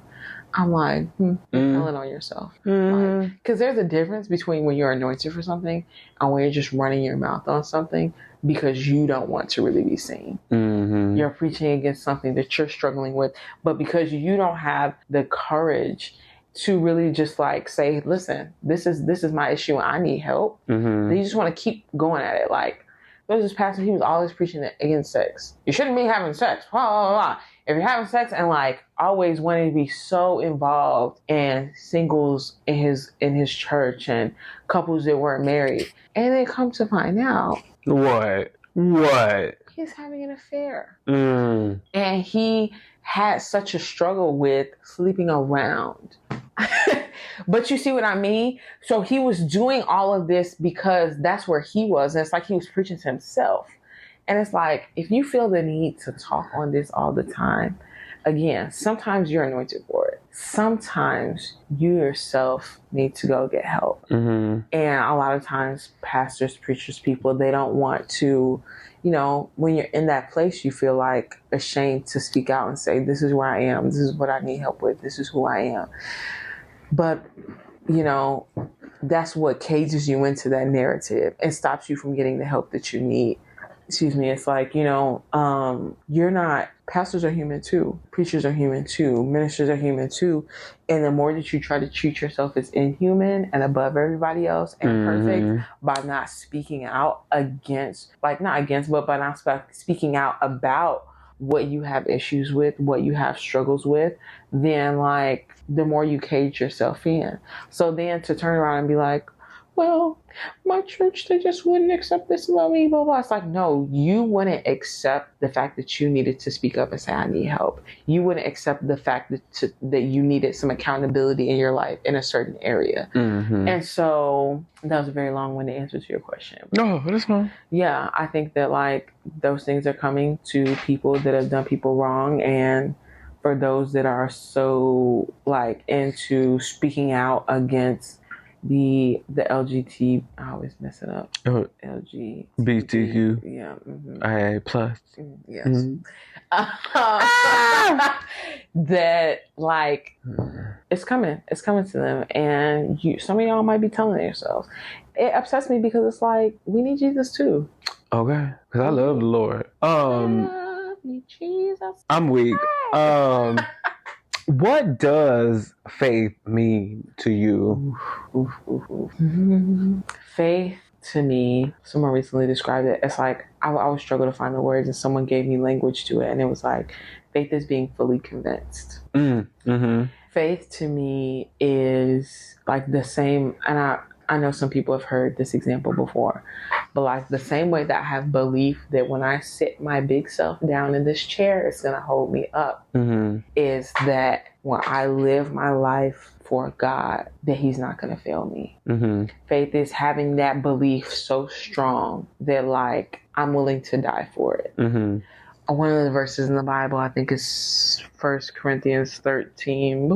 I'm like, you're telling on yourself. Because there's a difference between when you're anointed for something and when you're just running your mouth on something because you don't want to really be seen. You're preaching against something that you're struggling with, but because you don't have the courage to really just like say, listen, this is my issue and I need help. Then you just want to keep going at it. Like, there's this pastor, he was always preaching against sex. You shouldn't be having sex. Blah, blah, blah. If you're having sex, and like always wanting to be so involved in singles in his church and couples that weren't married. And then come to find out. What? He's having an affair. And he had such a struggle with sleeping around. But you see what I mean? So he was doing all of this because that's where he was. And it's like he was preaching to himself. And it's like, if you feel the need to talk on this all the time, again, sometimes you're anointed for it. Sometimes you yourself need to go get help. And a lot of times pastors, preachers, people, they don't want to, when you're in that place, you feel like ashamed to speak out and say, this is where I am. This is what I need help with. This is who I am. But, that's what cages you into that narrative and stops you from getting the help that you need. Excuse me. It's like, pastors are human too. Preachers are human too. Ministers are human too. And the more that you try to treat yourself as inhuman and above everybody else and perfect by not speaking out against, like not against, but by not speaking out about what you have issues with, what you have struggles with, then like the more you cage yourself in. So then to turn around and be like, well, my church, they just wouldn't accept this about me, blah, blah. It's like, no, you wouldn't accept the fact that you needed to speak up and say, I need help. You wouldn't accept the fact that you needed some accountability in your life in a certain area. And so that was a very long-winded answer to your question. No, that's fine. Yeah, I think that like those things are coming to people that have done people wrong, and for those that are so like into speaking out against the LGBT, I always mess it up. BTQ. Yeah. IA plus. Yes. That like it's coming to them, and some of y'all might be telling yourselves. It upsets me because it's like we need Jesus too. Okay, because I love the Lord. I love you, Jesus. I'm weak. What does faith mean to you? Faith to me, someone recently described it. It's like I always struggle to find the words, and someone gave me language to it, and it was like faith is being fully convinced. Faith to me is like the same, and I know some people have heard this example before, but like the same way that I have belief that when I sit my big self down in this chair, it's going to hold me up, is that when I live my life for God, that he's not going to fail me. Faith is having that belief so strong that like I'm willing to die for it. One of the verses in the Bible, I think is 1 Corinthians 13.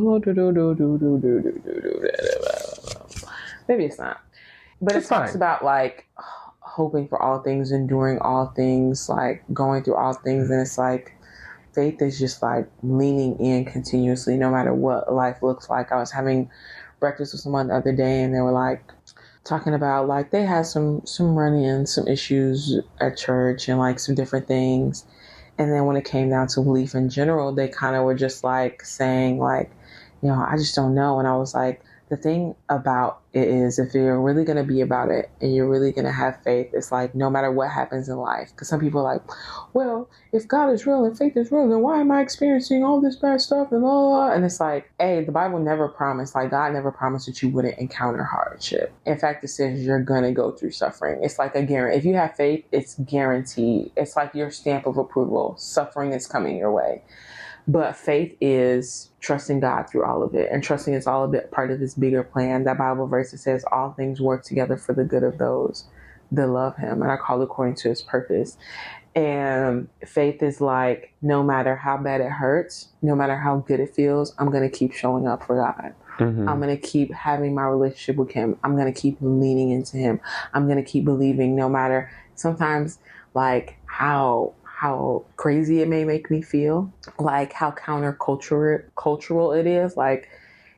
Maybe it's not. But it talks about like hoping for all things, enduring all things, like going through all things. And it's like faith is just like leaning in continuously, no matter what life looks like. I was having breakfast with someone the other day, and they were like talking about like they had some run-ins, some issues at church and like some different things. And then when it came down to belief in general, they kind of were just like saying like, I just don't know. And I was like, the thing about it is if you're really going to be about it and you're really going to have faith, it's like no matter what happens in life. Because some people are like, well, if God is real and faith is real, then why am I experiencing all this bad stuff and blah, blah, blah? And it's like, hey, the Bible never promised, like God never promised that you wouldn't encounter hardship. In fact, it says you're going to go through suffering. It's like a guarantee. If you have faith, it's guaranteed. It's like your stamp of approval. Suffering is coming your way. But faith is trusting God through all of it, and trusting it's all a bit part of this bigger plan. That Bible verse that says all things work together for the good of those that love him and are called according to his purpose. And faith is like, no matter how bad it hurts, no matter how good it feels, I'm going to keep showing up for God. I'm going to keep having my relationship with him. I'm going to keep leaning into him. I'm going to keep believing, no matter sometimes like how crazy it may make me feel, like how cultural it is. Like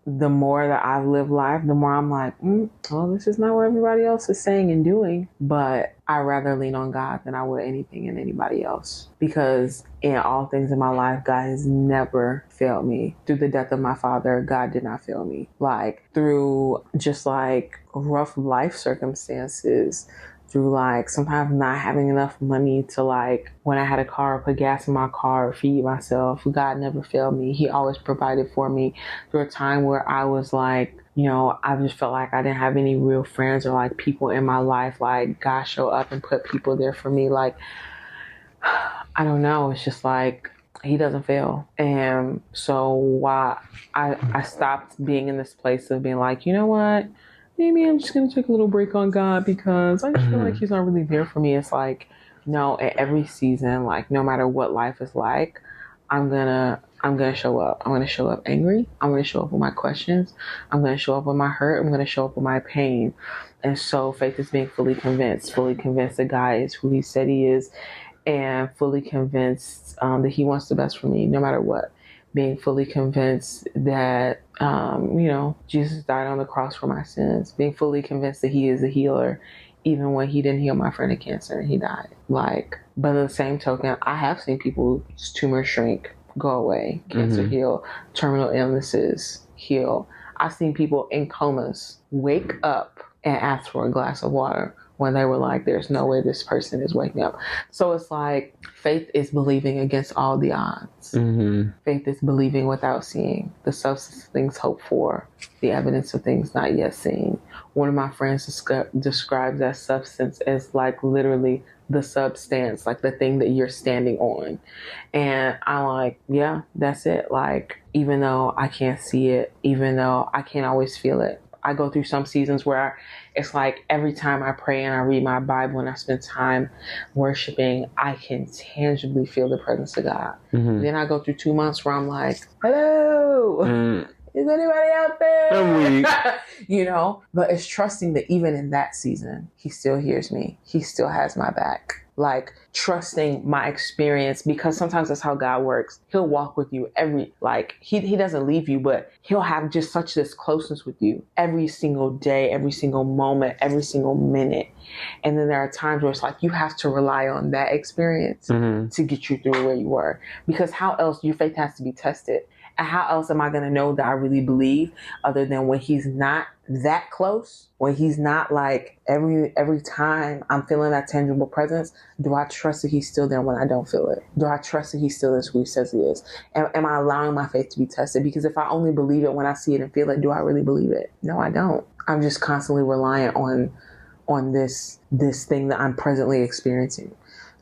the more that I've lived life, the more I'm like, well, this is not what everybody else is saying and doing. But I rather lean on God than I would anything and anybody else. Because in all things in my life, God has never failed me. Through the death of my father, God did not fail me. Like through just like rough life circumstances, through like sometimes not having enough money to like when I had a car, put gas in my car, feed myself. God never failed me. He always provided for me. Through a time where I was like, you know, I just felt like I didn't have any real friends or like people in my life. Like God showed up and put people there for me. Like, I don't know. It's just like, he doesn't fail. And so why I stopped being in this place of being like, you know what? Maybe I'm just going to take a little break on God because I just feel like he's not really there for me. It's like, no, at every season, like no matter what life is like, I'm going to show up. I'm going to show up angry. I'm going to show up with my questions. I'm going to show up with my hurt. I'm going to show up with my pain. And so faith is being fully convinced that God is who he said he is, and fully convinced that he wants the best for me no matter what. Being fully convinced that, you know, Jesus died on the cross for my sins. Being fully convinced that he is a healer, even when he didn't heal my friend of cancer and he died. Like, but in the same token, I have seen people's tumors shrink, go away, cancer heal, terminal illnesses heal. I've seen people in comas wake up and ask for a glass of water when they were like, there's no way this person is waking up. So it's like, faith is believing against all the odds. Faith is believing without seeing. The substance of things hoped for, the evidence of things not yet seen. One of my friends describes that substance as like literally the substance, like the thing that you're standing on. And I'm like, yeah, that's it. Like, even though I can't see it, even though I can't always feel it, I go through some seasons where it's like every time I pray and I read my Bible and I spend time worshiping, I can tangibly feel the presence of God. Then I go through 2 months where I'm like, hello, is anybody out there? You know, but it's trusting that even in that season, he still hears me. He still has my back. Like trusting my experience, because sometimes that's how God works. He'll walk with you he doesn't leave you, but he'll have just such this closeness with you every single day, every single moment, every single minute. And then there are times where it's like, you have to rely on that experience to get you through where you were, because how else your faith has to be tested. And how else am I going to know that I really believe other than when he's not that close, when he's not like every time I'm feeling that tangible presence? Do I trust that he's still there when I don't feel it? Do I trust that he still is who he says he is? Am I allowing my faith to be tested? Because if I only believe it when I see it and feel it, do I really believe it? No, I don't. I'm just constantly reliant on this thing that I'm presently experiencing.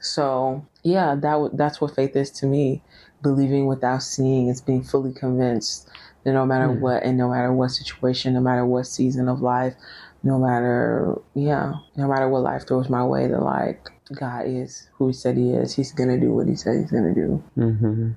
So yeah, that's what faith is to me. Believing without seeing is being fully convinced that no matter what, and no matter what situation, no matter what season of life, no matter what life throws my way, that like God is who he said he is. He's going to do what he said he's going to do.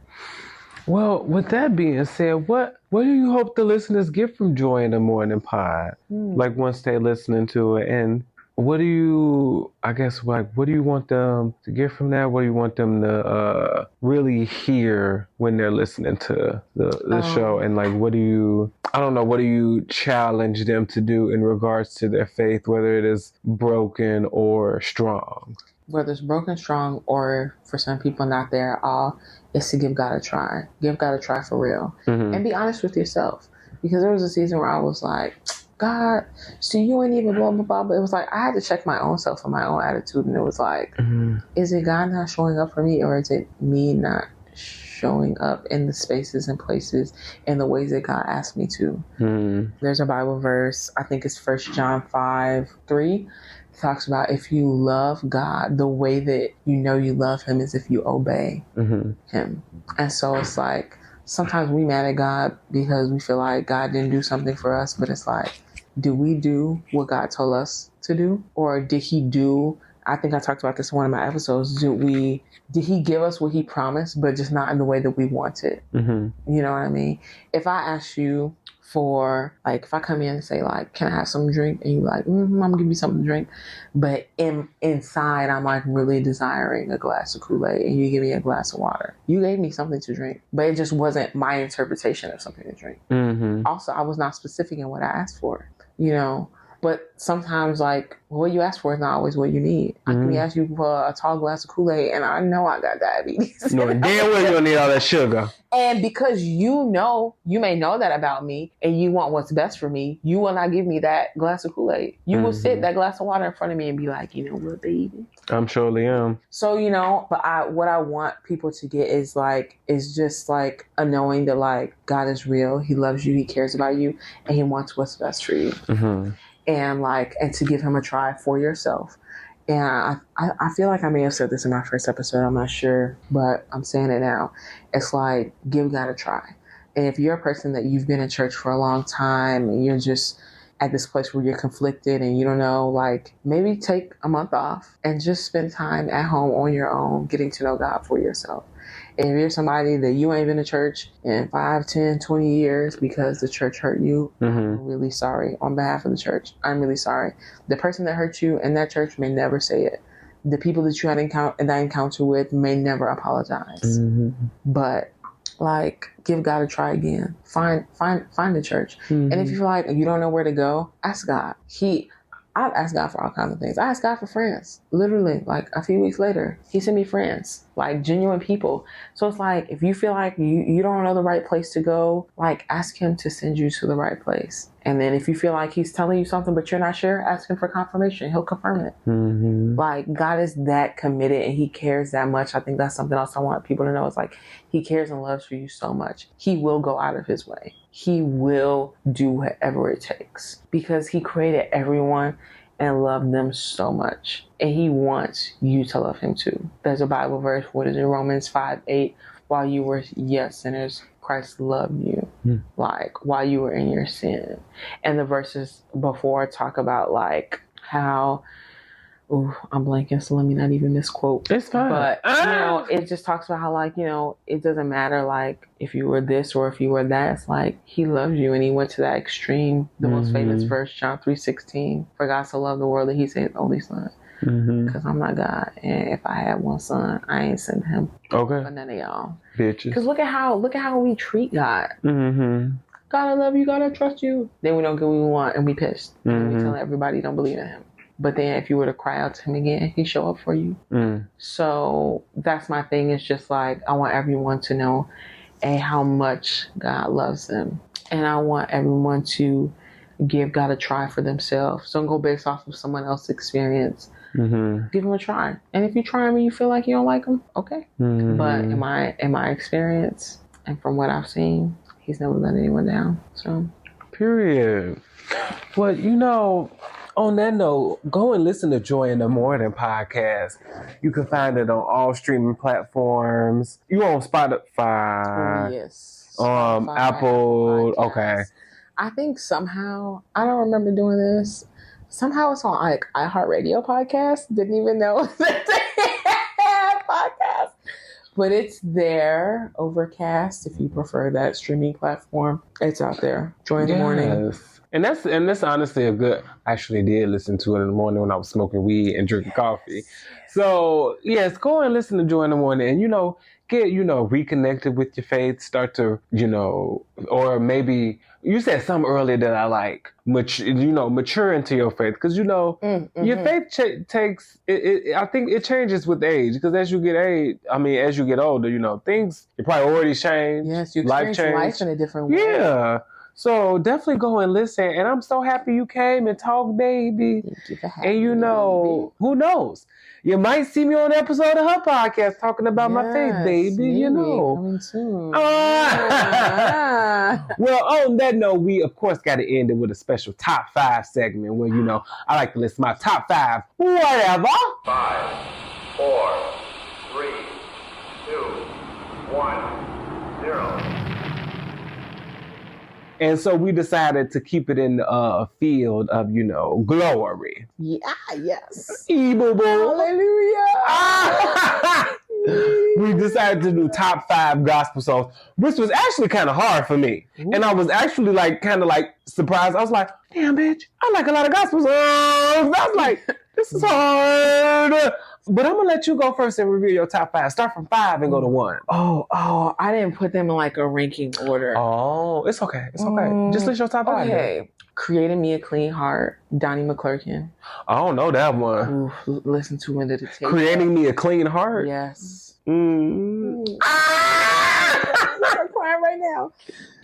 Well, with that being said, what do you hope the listeners get from Joy in the Morning Pod? Like once they're listening to it, and what do you want them to get from that? What do you want them to really hear when they're listening to the show? And like, what do you challenge them to do in regards to their faith, whether it is broken or strong? Whether it's broken, strong, or for some people not there at all, is to give God a try. Give God a try for real. And be honest with yourself. Because there was a season where I was like, God, so you ain't even blah, blah, blah. But it was like, I had to check my own self and my own attitude. And it was like, is it God not showing up for me, or is it me not showing up in the spaces and places in the ways that God asked me to? There's a Bible verse, I think it's 1 John 5:3. It talks about, if you love God, the way that you know you love him is if you obey him. And so it's like, sometimes we mad at God because we feel like God didn't do something for us, but it's like, do we do what God told us to do? Or did he do, I think I talked about this in one of my episodes, did he give us what he promised, but just not in the way that we wanted? Mm-hmm. You know what I mean? If I ask you for, like, if I come in and say, like, can I have some drink? And you're like, I'm going to give you something to drink. But inside, I'm, like, really desiring a glass of Kool-Aid, and you give me a glass of water. You gave me something to drink, but it just wasn't my interpretation of something to drink. Mm-hmm. Also, I was not specific in what I asked for, you know? But sometimes, like, what you ask for is not always what you need. I can ask you for a tall glass of Kool-Aid, and I know I got diabetes. No, damn well you don't need all that sugar. And because you may know that about me, and you want what's best for me, you will not give me that glass of Kool-Aid. You will sit that glass of water in front of me and be like, you know what, baby? I'm surely am. So, you know, but what I want people to get is just like a knowing that, like, God is real. He loves you. He cares about you, and he wants what's best for you. Mm-hmm. And to give him a try for yourself. And I feel like I may have said this in my first episode. I'm not sure, but I'm saying it now. It's like, give God a try. And if you're a person that you've been in church for a long time and you're just at this place where you're conflicted and you don't know, like, maybe take a month off and just spend time at home on your own, getting to know God for yourself. And if you're somebody that you ain't been to church in 5, 10, 20 years because the church hurt you, I'm really sorry. On behalf of the church, I'm really sorry. The person that hurt you in that church may never say it. The people that you had that encounter with may never apologize. Mm-hmm. But, like, give God a try again. Find a church. Mm-hmm. And if you feel like you don't know where to go, ask God. I've asked God for all kinds of things. I asked God for friends. Literally, like, a few weeks later, he sent me friends, like, genuine people. So it's like, if you feel like you don't know the right place to go, like, ask him to send you to the right place. And then if you feel like he's telling you something but you're not sure, ask him for confirmation. He'll confirm it. Mm-hmm. Like, God is that committed and he cares that much. I think that's something else I want people to know. It's like, he cares and loves for you so much. He will go out of his way. He will do whatever it takes because he created everyone and loved them so much. And he wants you to love him too. There's a Bible verse, what is it? Romans 5:8. While you were yet sinners, Christ loved you. Like, while you were in your sin. And the verses before talk about, like, how, I'm blanking, so let me not even misquote. It's fine. But, you know, it just talks about how, like, you know, it doesn't matter, like, if you were this or if you were that. It's like, he loves you and he went to that extreme. The most famous verse, John 3:16. For God so loved the world that he sent his only son. Because I'm not God. And if I had one son, I ain't send him. Okay. For none of y'all. Bitches. Because look at how we treat God. God, I love you. God, I trust you. Then we don't get what we want and we pissed. And we tell everybody don't believe in him. But then if you were to cry out to him again, he'd show up for you. So that's my thing. It's just like, I want everyone to know how much God loves them. And I want everyone to give God a try for themselves. Don't go based off of someone else's experience. Give him a try. And if you try him and you feel like you don't like him, okay. But in my experience and from what I've seen, he's never let anyone down. So, period. Well, you know, on that note, go and listen to Joy in the Morning podcast. You can find it on all streaming platforms. You on Spotify? Oh, yes. Spotify, Apple. Okay. I think somehow, I don't remember doing this. Somehow it's on, like, iHeartRadio podcast. Didn't even know that they had a podcast. But it's there. Overcast, if you prefer that streaming platform. It's out there. Joy in the Morning. And that's honestly a good. I actually did listen to it in the morning when I was smoking weed and drinking coffee. So yes, go and listen to Joy in the Morning, and get reconnected with your faith. Start to or maybe you said something earlier that I like. Mature into your faith, because your faith takes. I think it changes with age, because as you get older, your priorities change. Yes, you experience life in a different way. Yeah. So definitely go and listen. And I'm so happy you came and talked, baby. Thank you for having me, who knows? You might see me on an episode of her podcast talking about my faith, baby. Maybe. Coming soon. Well, on that note, we of course got to end it with a special top 5 segment where I like to list my top 5 whatever. 5, 4, 3, 2, 1, 0. And so we decided to keep it in the field of, glory. Yeah, yes. Evil boy. Hallelujah. We decided to do top 5 gospel songs, which was actually kind of hard for me. Ooh. And I was actually kind of surprised. I was like, damn, bitch, I like a lot of gospel songs. I was like, this is hard. But I'm going to let you go first and reveal your top 5. Start from 5 and go to 1. Oh, I didn't put them in a ranking order. Oh, it's okay. It's okay. Just list your top 5. Okay. Then. Creating Me a Clean Heart, Donnie McClurkin. I don't know that one. Ooh, listen to When Did It Take Creating Me a Clean Heart? Yes. I'm crying right now.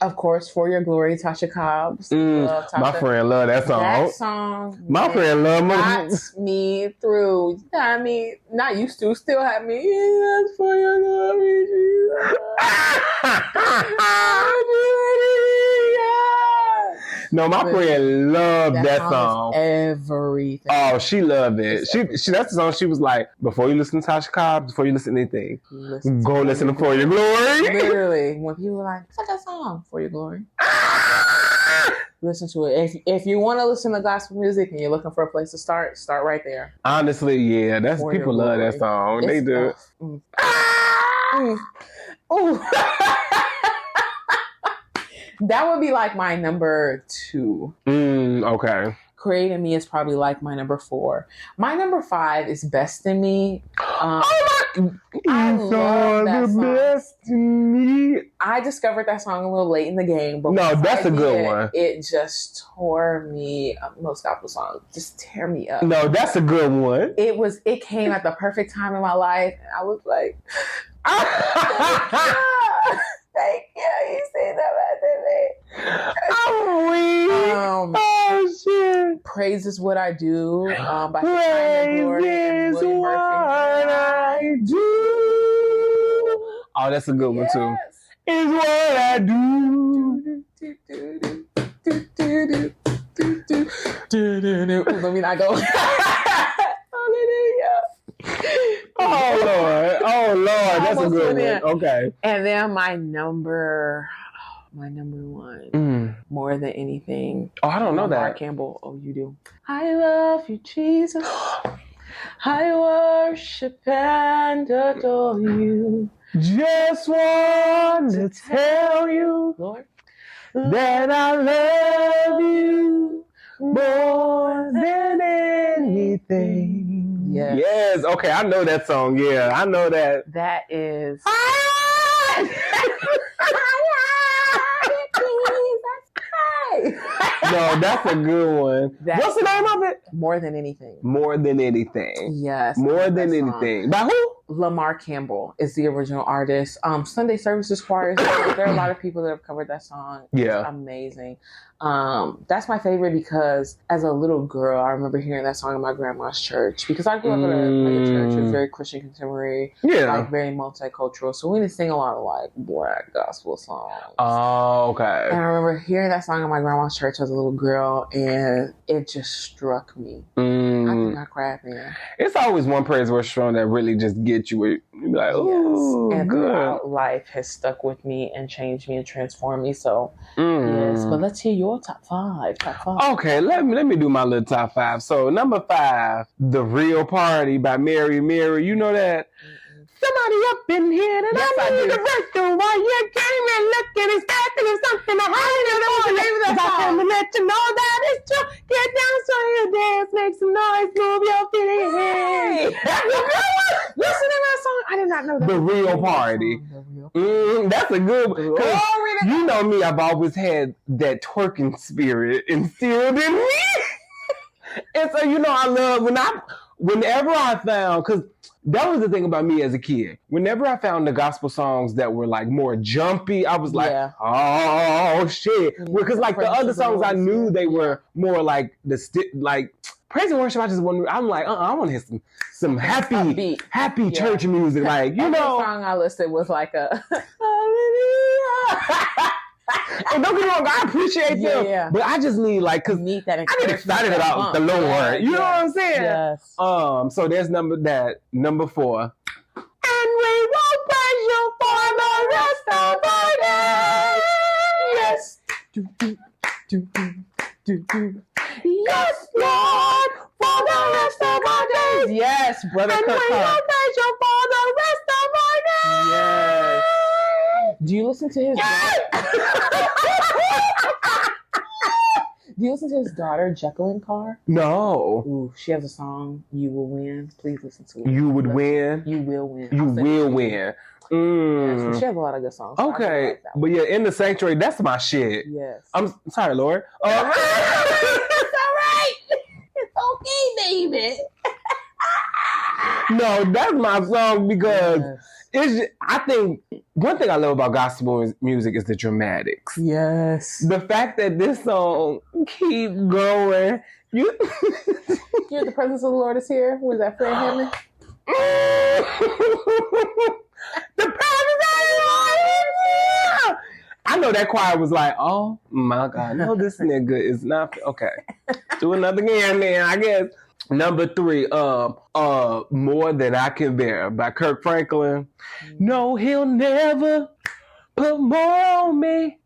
Of course, For Your Glory, Tasha Cobbs. My friend love that song. That song. My friend love got me through. I mean, not used to. Still have me. That's For Your Glory, Jesus. No, my friend loved that song. Everything. Oh, she loved it. She that's the song she was like, before you listen to Tasha Cobbs, before you listen to anything, go listen to For Your Glory. Literally. When people were like, what's that song? For Your Glory. Listen to it. If you want to listen to gospel music and you're looking for a place to start right there. Honestly, yeah. That's For people love that song. They do. Ooh. That would be my number 2. Okay. Creating Me is probably my number 4. My number 5 is Best in Me. I love that song. Best in Me. I discovered that song a little late in the game, but no, that's a good one. It just tore me. Most gospel songs just tear me up. No, that's a good one. It came at the perfect time in my life, and I was like, thank you. You say that to me. I'm weak. Oh shit! Praise Is What I Do. By Praise Is What I Do. Oh, that's a good one too. Is what I do. Let me not go. Hallelujah. Oh Lord, that's a good one. Okay. And then my number 1, More Than Anything. Oh, I don't know that. Mark Campbell. Oh, you do. I love you, Jesus. I worship and adore you. Just want to tell you, Lord, that I love you more than anything. Yes. Okay, I know that song. Yeah, I know that. That is. No, that's a good one. What's the name of it? More Than Anything. More Than Anything. Yes. More Than Anything. By who? Lamar Campbell is the original artist. Sunday Services Choir. There are a lot of people that have covered that song. Yeah. It's amazing. That's my favorite because as a little girl, I remember hearing that song in my grandma's church because I grew up in a church. It was very Christian contemporary. Yeah. Very multicultural. So we didn't sing a lot of Black gospel songs. Oh, okay. And I remember hearing that song in my grandma's church as a little girl and it just struck me. I think I cried there. It's always one praise worship song that really just gets you. You be like, oh, yes. And good. throughout life has stuck with me and changed me and transformed me. So yes, but let's hear your top 5. Okay, let me do my little top 5. So number 5, The Real Party by Mary. You know that? Somebody up in here that I need to break through while you came and looking and expecting of something to happen. I come to let you know that it's true. Get down, show your dance, make some noise, move your feet. Hey! Listen to that song. I did not know that. The Real Party. That's a good one. You know me, I've always had that twerking spirit instilled in me. And so, I love whenever I found, because that was the thing about me as a kid. Whenever I found the gospel songs that were more jumpy, I was like, oh shit. Because the other songs I knew they were more praise and worship. I'm like, I want to hear some happy church music. Every song I listed was like a hallelujah. And don't get me wrong, I appreciate them. Yeah. But I just need that I get excited about the Lord. You know what I'm saying? Yes. So there's number 4. And we will praise you for the rest of our days. Yes. Yes, Lord, for the rest of our days. Yes, brother And we Kirk. will praise you for the rest of our days. Yes. Do you listen to his Do you listen to his daughter, Jacqueline Carr? No. Ooh, she has a song, You Will Win. Please listen to it. You would win. You will win. You will win. Yes, so she has a lot of good songs. So I Okay. really like that But one. yeah, In the Sanctuary, that's my shit. Yes. I'm sorry, Lord. It's all right. It's okay, baby. No, that's my song because Yes. I think one thing I love about gospel music is the dramatics. Yes. The fact that this song keep going. You're the presence of the Lord is here. Was that Fred Hammond? The presence of the Lord is here. I know that choir was like, oh my God, no, this nigga is not okay. Do another again, man. I guess. Number 3, More Than I Can Bear by Kirk Franklin. No, he'll never put more on me.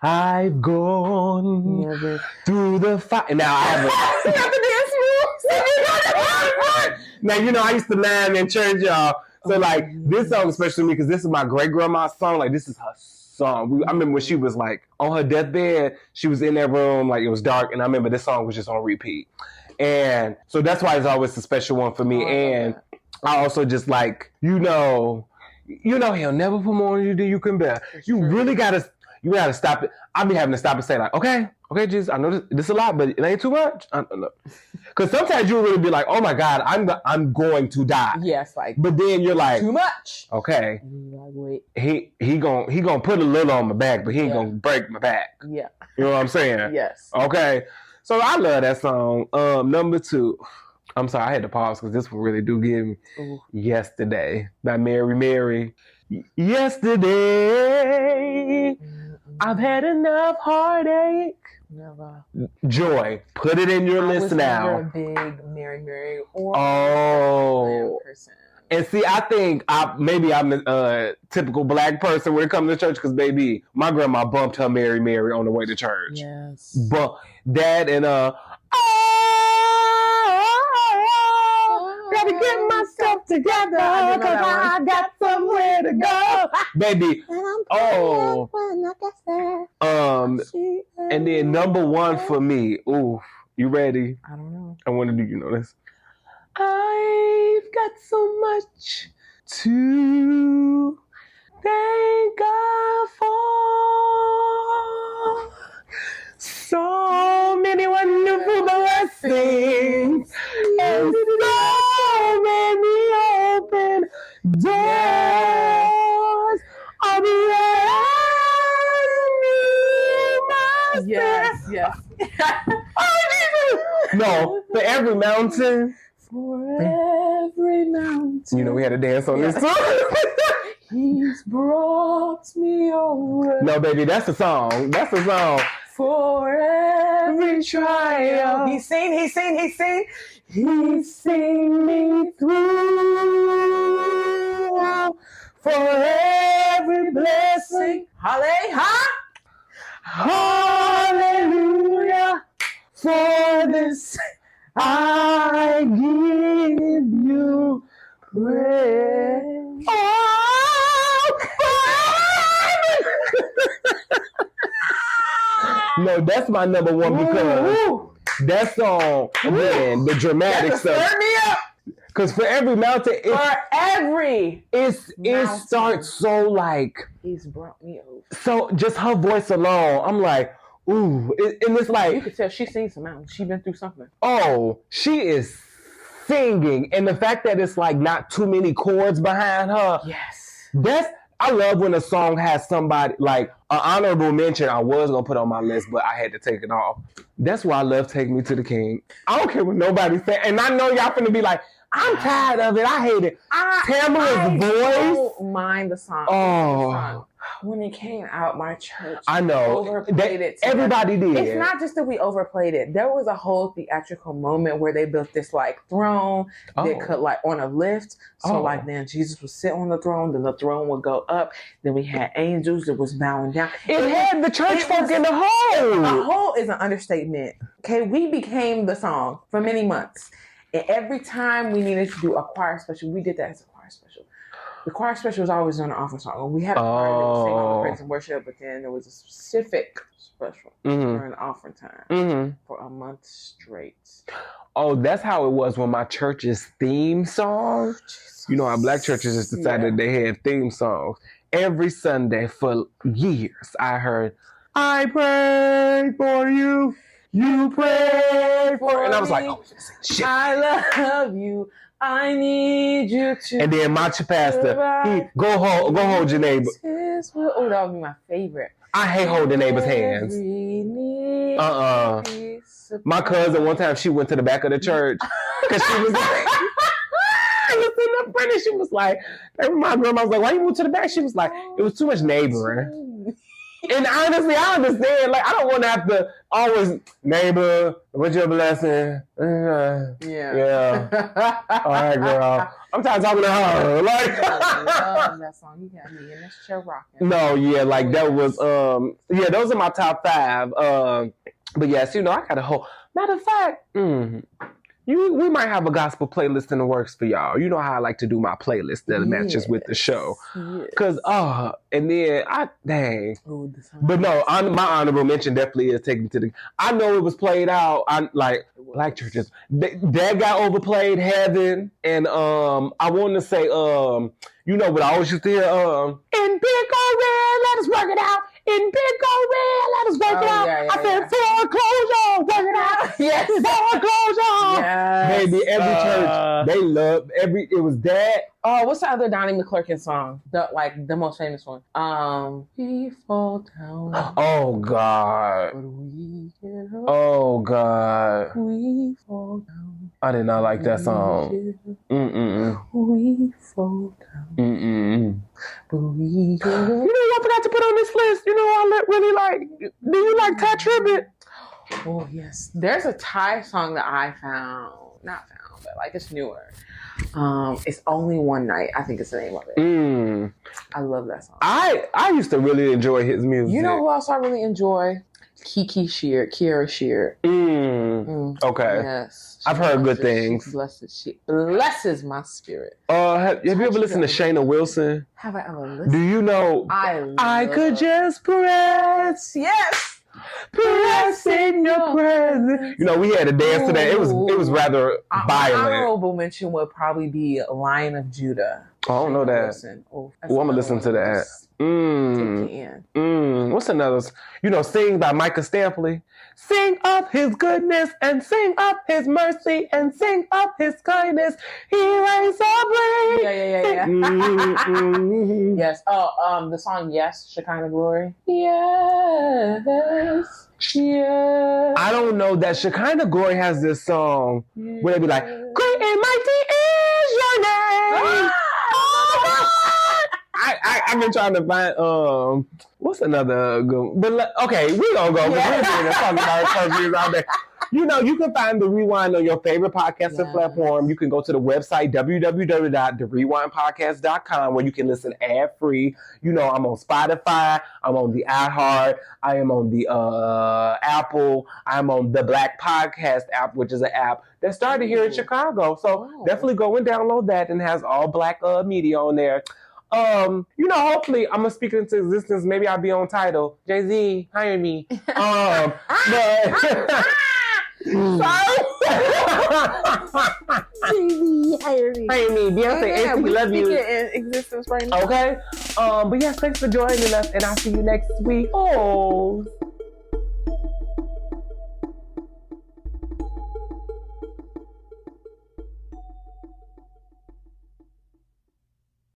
I've gone through the fire. Now I have Now, you know, I used to line in church, y'all. So, like, this song, especially me, because this is my great-grandma's song. Like, this is her song. I remember when she was, like, on her deathbed, she was in that room, like, it was dark, and I remember this song was just on repeat. And so that's why it's always a special one for me. And I also just, like, you know, he'll never put more on you than you can bear. You really gotta stop it. I be having to stop and say, like, okay, Jesus, I know this is a lot, but it ain't too much. Because sometimes you really be like, oh my God, I'm going to die. Yes, like. But then you're like, too much. Okay. Like, wait. He gonna put a little on my back, but he ain't gonna break my back. Yeah. You know what I'm saying? Yes. Okay. So I love that song. Number 2. I'm sorry, I had to pause because this one really do give me. Ooh. Yesterday by Mary. Yesterday, I've had enough heartache. Never. Joy, put it in your list now. I was never a big Mary or Oh. person. And see, I think maybe I'm a typical black person when it comes to church because, baby, my grandma bumped her Mary on the way to church. Yes. But that and gotta get myself together because I got somewhere to go, baby. Oh, and then number 1 for me. Ooh, you ready? I don't know. I want to do you know this. I've got so much to thank God for. So many wonderful blessings and so many open doors. I'll be Yes. Oh, Jesus. No, for every mountain. For every mountain. You know, we had to dance on this song. He's brought me over. No, baby, that's the song. For every trial. He's seen me through. For every blessing. Hallelujah. For this I give you praise. No, that's my number 1 because that song, again, the dramatic stuff. Stir me up. Because for every mountain, it starts so like. He's brought me over. So just her voice alone, I'm like, ooh, and it's like you can tell she seen some mountains. She been through something. Oh, she is singing, and the fact that it's like not too many chords behind her. Yes. I love when a song has somebody, like an honorable mention I was going to put on my list, but I had to take it off. That's why I love Take Me to the King. I don't care what nobody says. And I know y'all finna be like, I'm tired of it. I hate it. Tamara's voice. I don't mind the song. Oh, When it came out, my church I know. overplayed it. Everybody did. It's not just that we overplayed it. There was a whole theatrical moment where they built this like throne that could like on a lift. So like then Jesus would sit on the throne, then the throne would go up. Then we had angels that was bowing down. It had the church folk in the hole. A hole is an understatement. Okay, we became the song for many months. And every time we needed to do a choir special, we did that as a choir special. The choir special was always on the offering song. We had a choir that would sing all the praise and worship, but then there was a specific special during the offering time for a month straight. Oh, that's how it was when my church's theme song. You know how black churches just decided they had theme songs. Every Sunday for years, I heard, I pray for you, you pray for me. And I was like, oh, shit. I love you. I need you to. And then my pastor, go hold your neighbor. Oh, that would be my favorite. I hate holding neighbors' hands. My cousin, one time, she went to the back of the church because she was like, she was like, my grandma was like, why you moved to the back? She was like, it was too much neighboring. And honestly, I understand. Like, I don't want to have to always, neighbor, what's your blessing? Yeah. All right, girl. I'm tired of talking to her. Like, I love that song. You got me in this chair rocking. No, yeah, like that was, those are my top 5. But yes, you know, I got a whole, matter of fact, we might have a gospel playlist in the works for y'all. You know how I like to do my playlist that matches with the show. Because, and then, But no, my honorable mention definitely is Take Me to the... I know it was played out, like, black churches. That got overplayed, Heaven. And I want to say, you know what I always used to hear? In big old red, let us work it out. In big old red, let us work it out. I said, foreclosure, work it out. Yes, foreclosure. Yes. Baby, every church, they loved it was that. Oh, what's the other Donnie McClurkin song? The most famous one. We fall down. Oh, God. But we get up. Oh, God. We fall down. I did not like that song. We fall down. But we get up. You know what I forgot to put on this list? You know I really like? Do you like Ty Tribbett? Oh, yes. There's a Thai song that I found. Not found, but like it's newer. It's Only One Night. I think it's the name of it. I love that song. I used to really enjoy his music. You know who else I really enjoy? Kiara Sheard. Okay. Yes. I've heard good things. She blesses my spirit. Have you ever listened to Shayna Wilson? Have I ever listened? Do you know? I could just press. Yes. Press in your presence. You know, we had to dance to that. It was rather violent. My honorable mention would probably be Lion of Judah. I don't know that. I'm gonna listen to that. What's another? You know, Sing by Micah Stampley. Sing up his goodness and sing up his mercy and sing up his kindness. He reigns supreme. Yeah. Yes. Oh, the song Yes, Shekinah Glory. Yes. Yeah. I don't know that Shekinah Glory has this song where they be like, great and mighty is your name. I've been trying to find what's another good, but okay, we gonna go. We're talking about countries out there. You know, you can find The Rewind on your favorite podcasting platform. You can go to the website www.therewindpodcast.com where you can listen ad-free. You know, I'm on Spotify. I'm on the iHeart. I am on the Apple. I'm on the Black Podcast app, which is an app that started here in Chicago. So definitely go and download that, and has all Black media on there. You know, hopefully I'm gonna speak it into existence. Maybe I'll be on Tidal. Jay-Z, hire me. But Jay-Z, hire me. Beyonce, we love you. In existence right now. Okay. But yes, thanks for joining us, and I'll see you next week. Oh.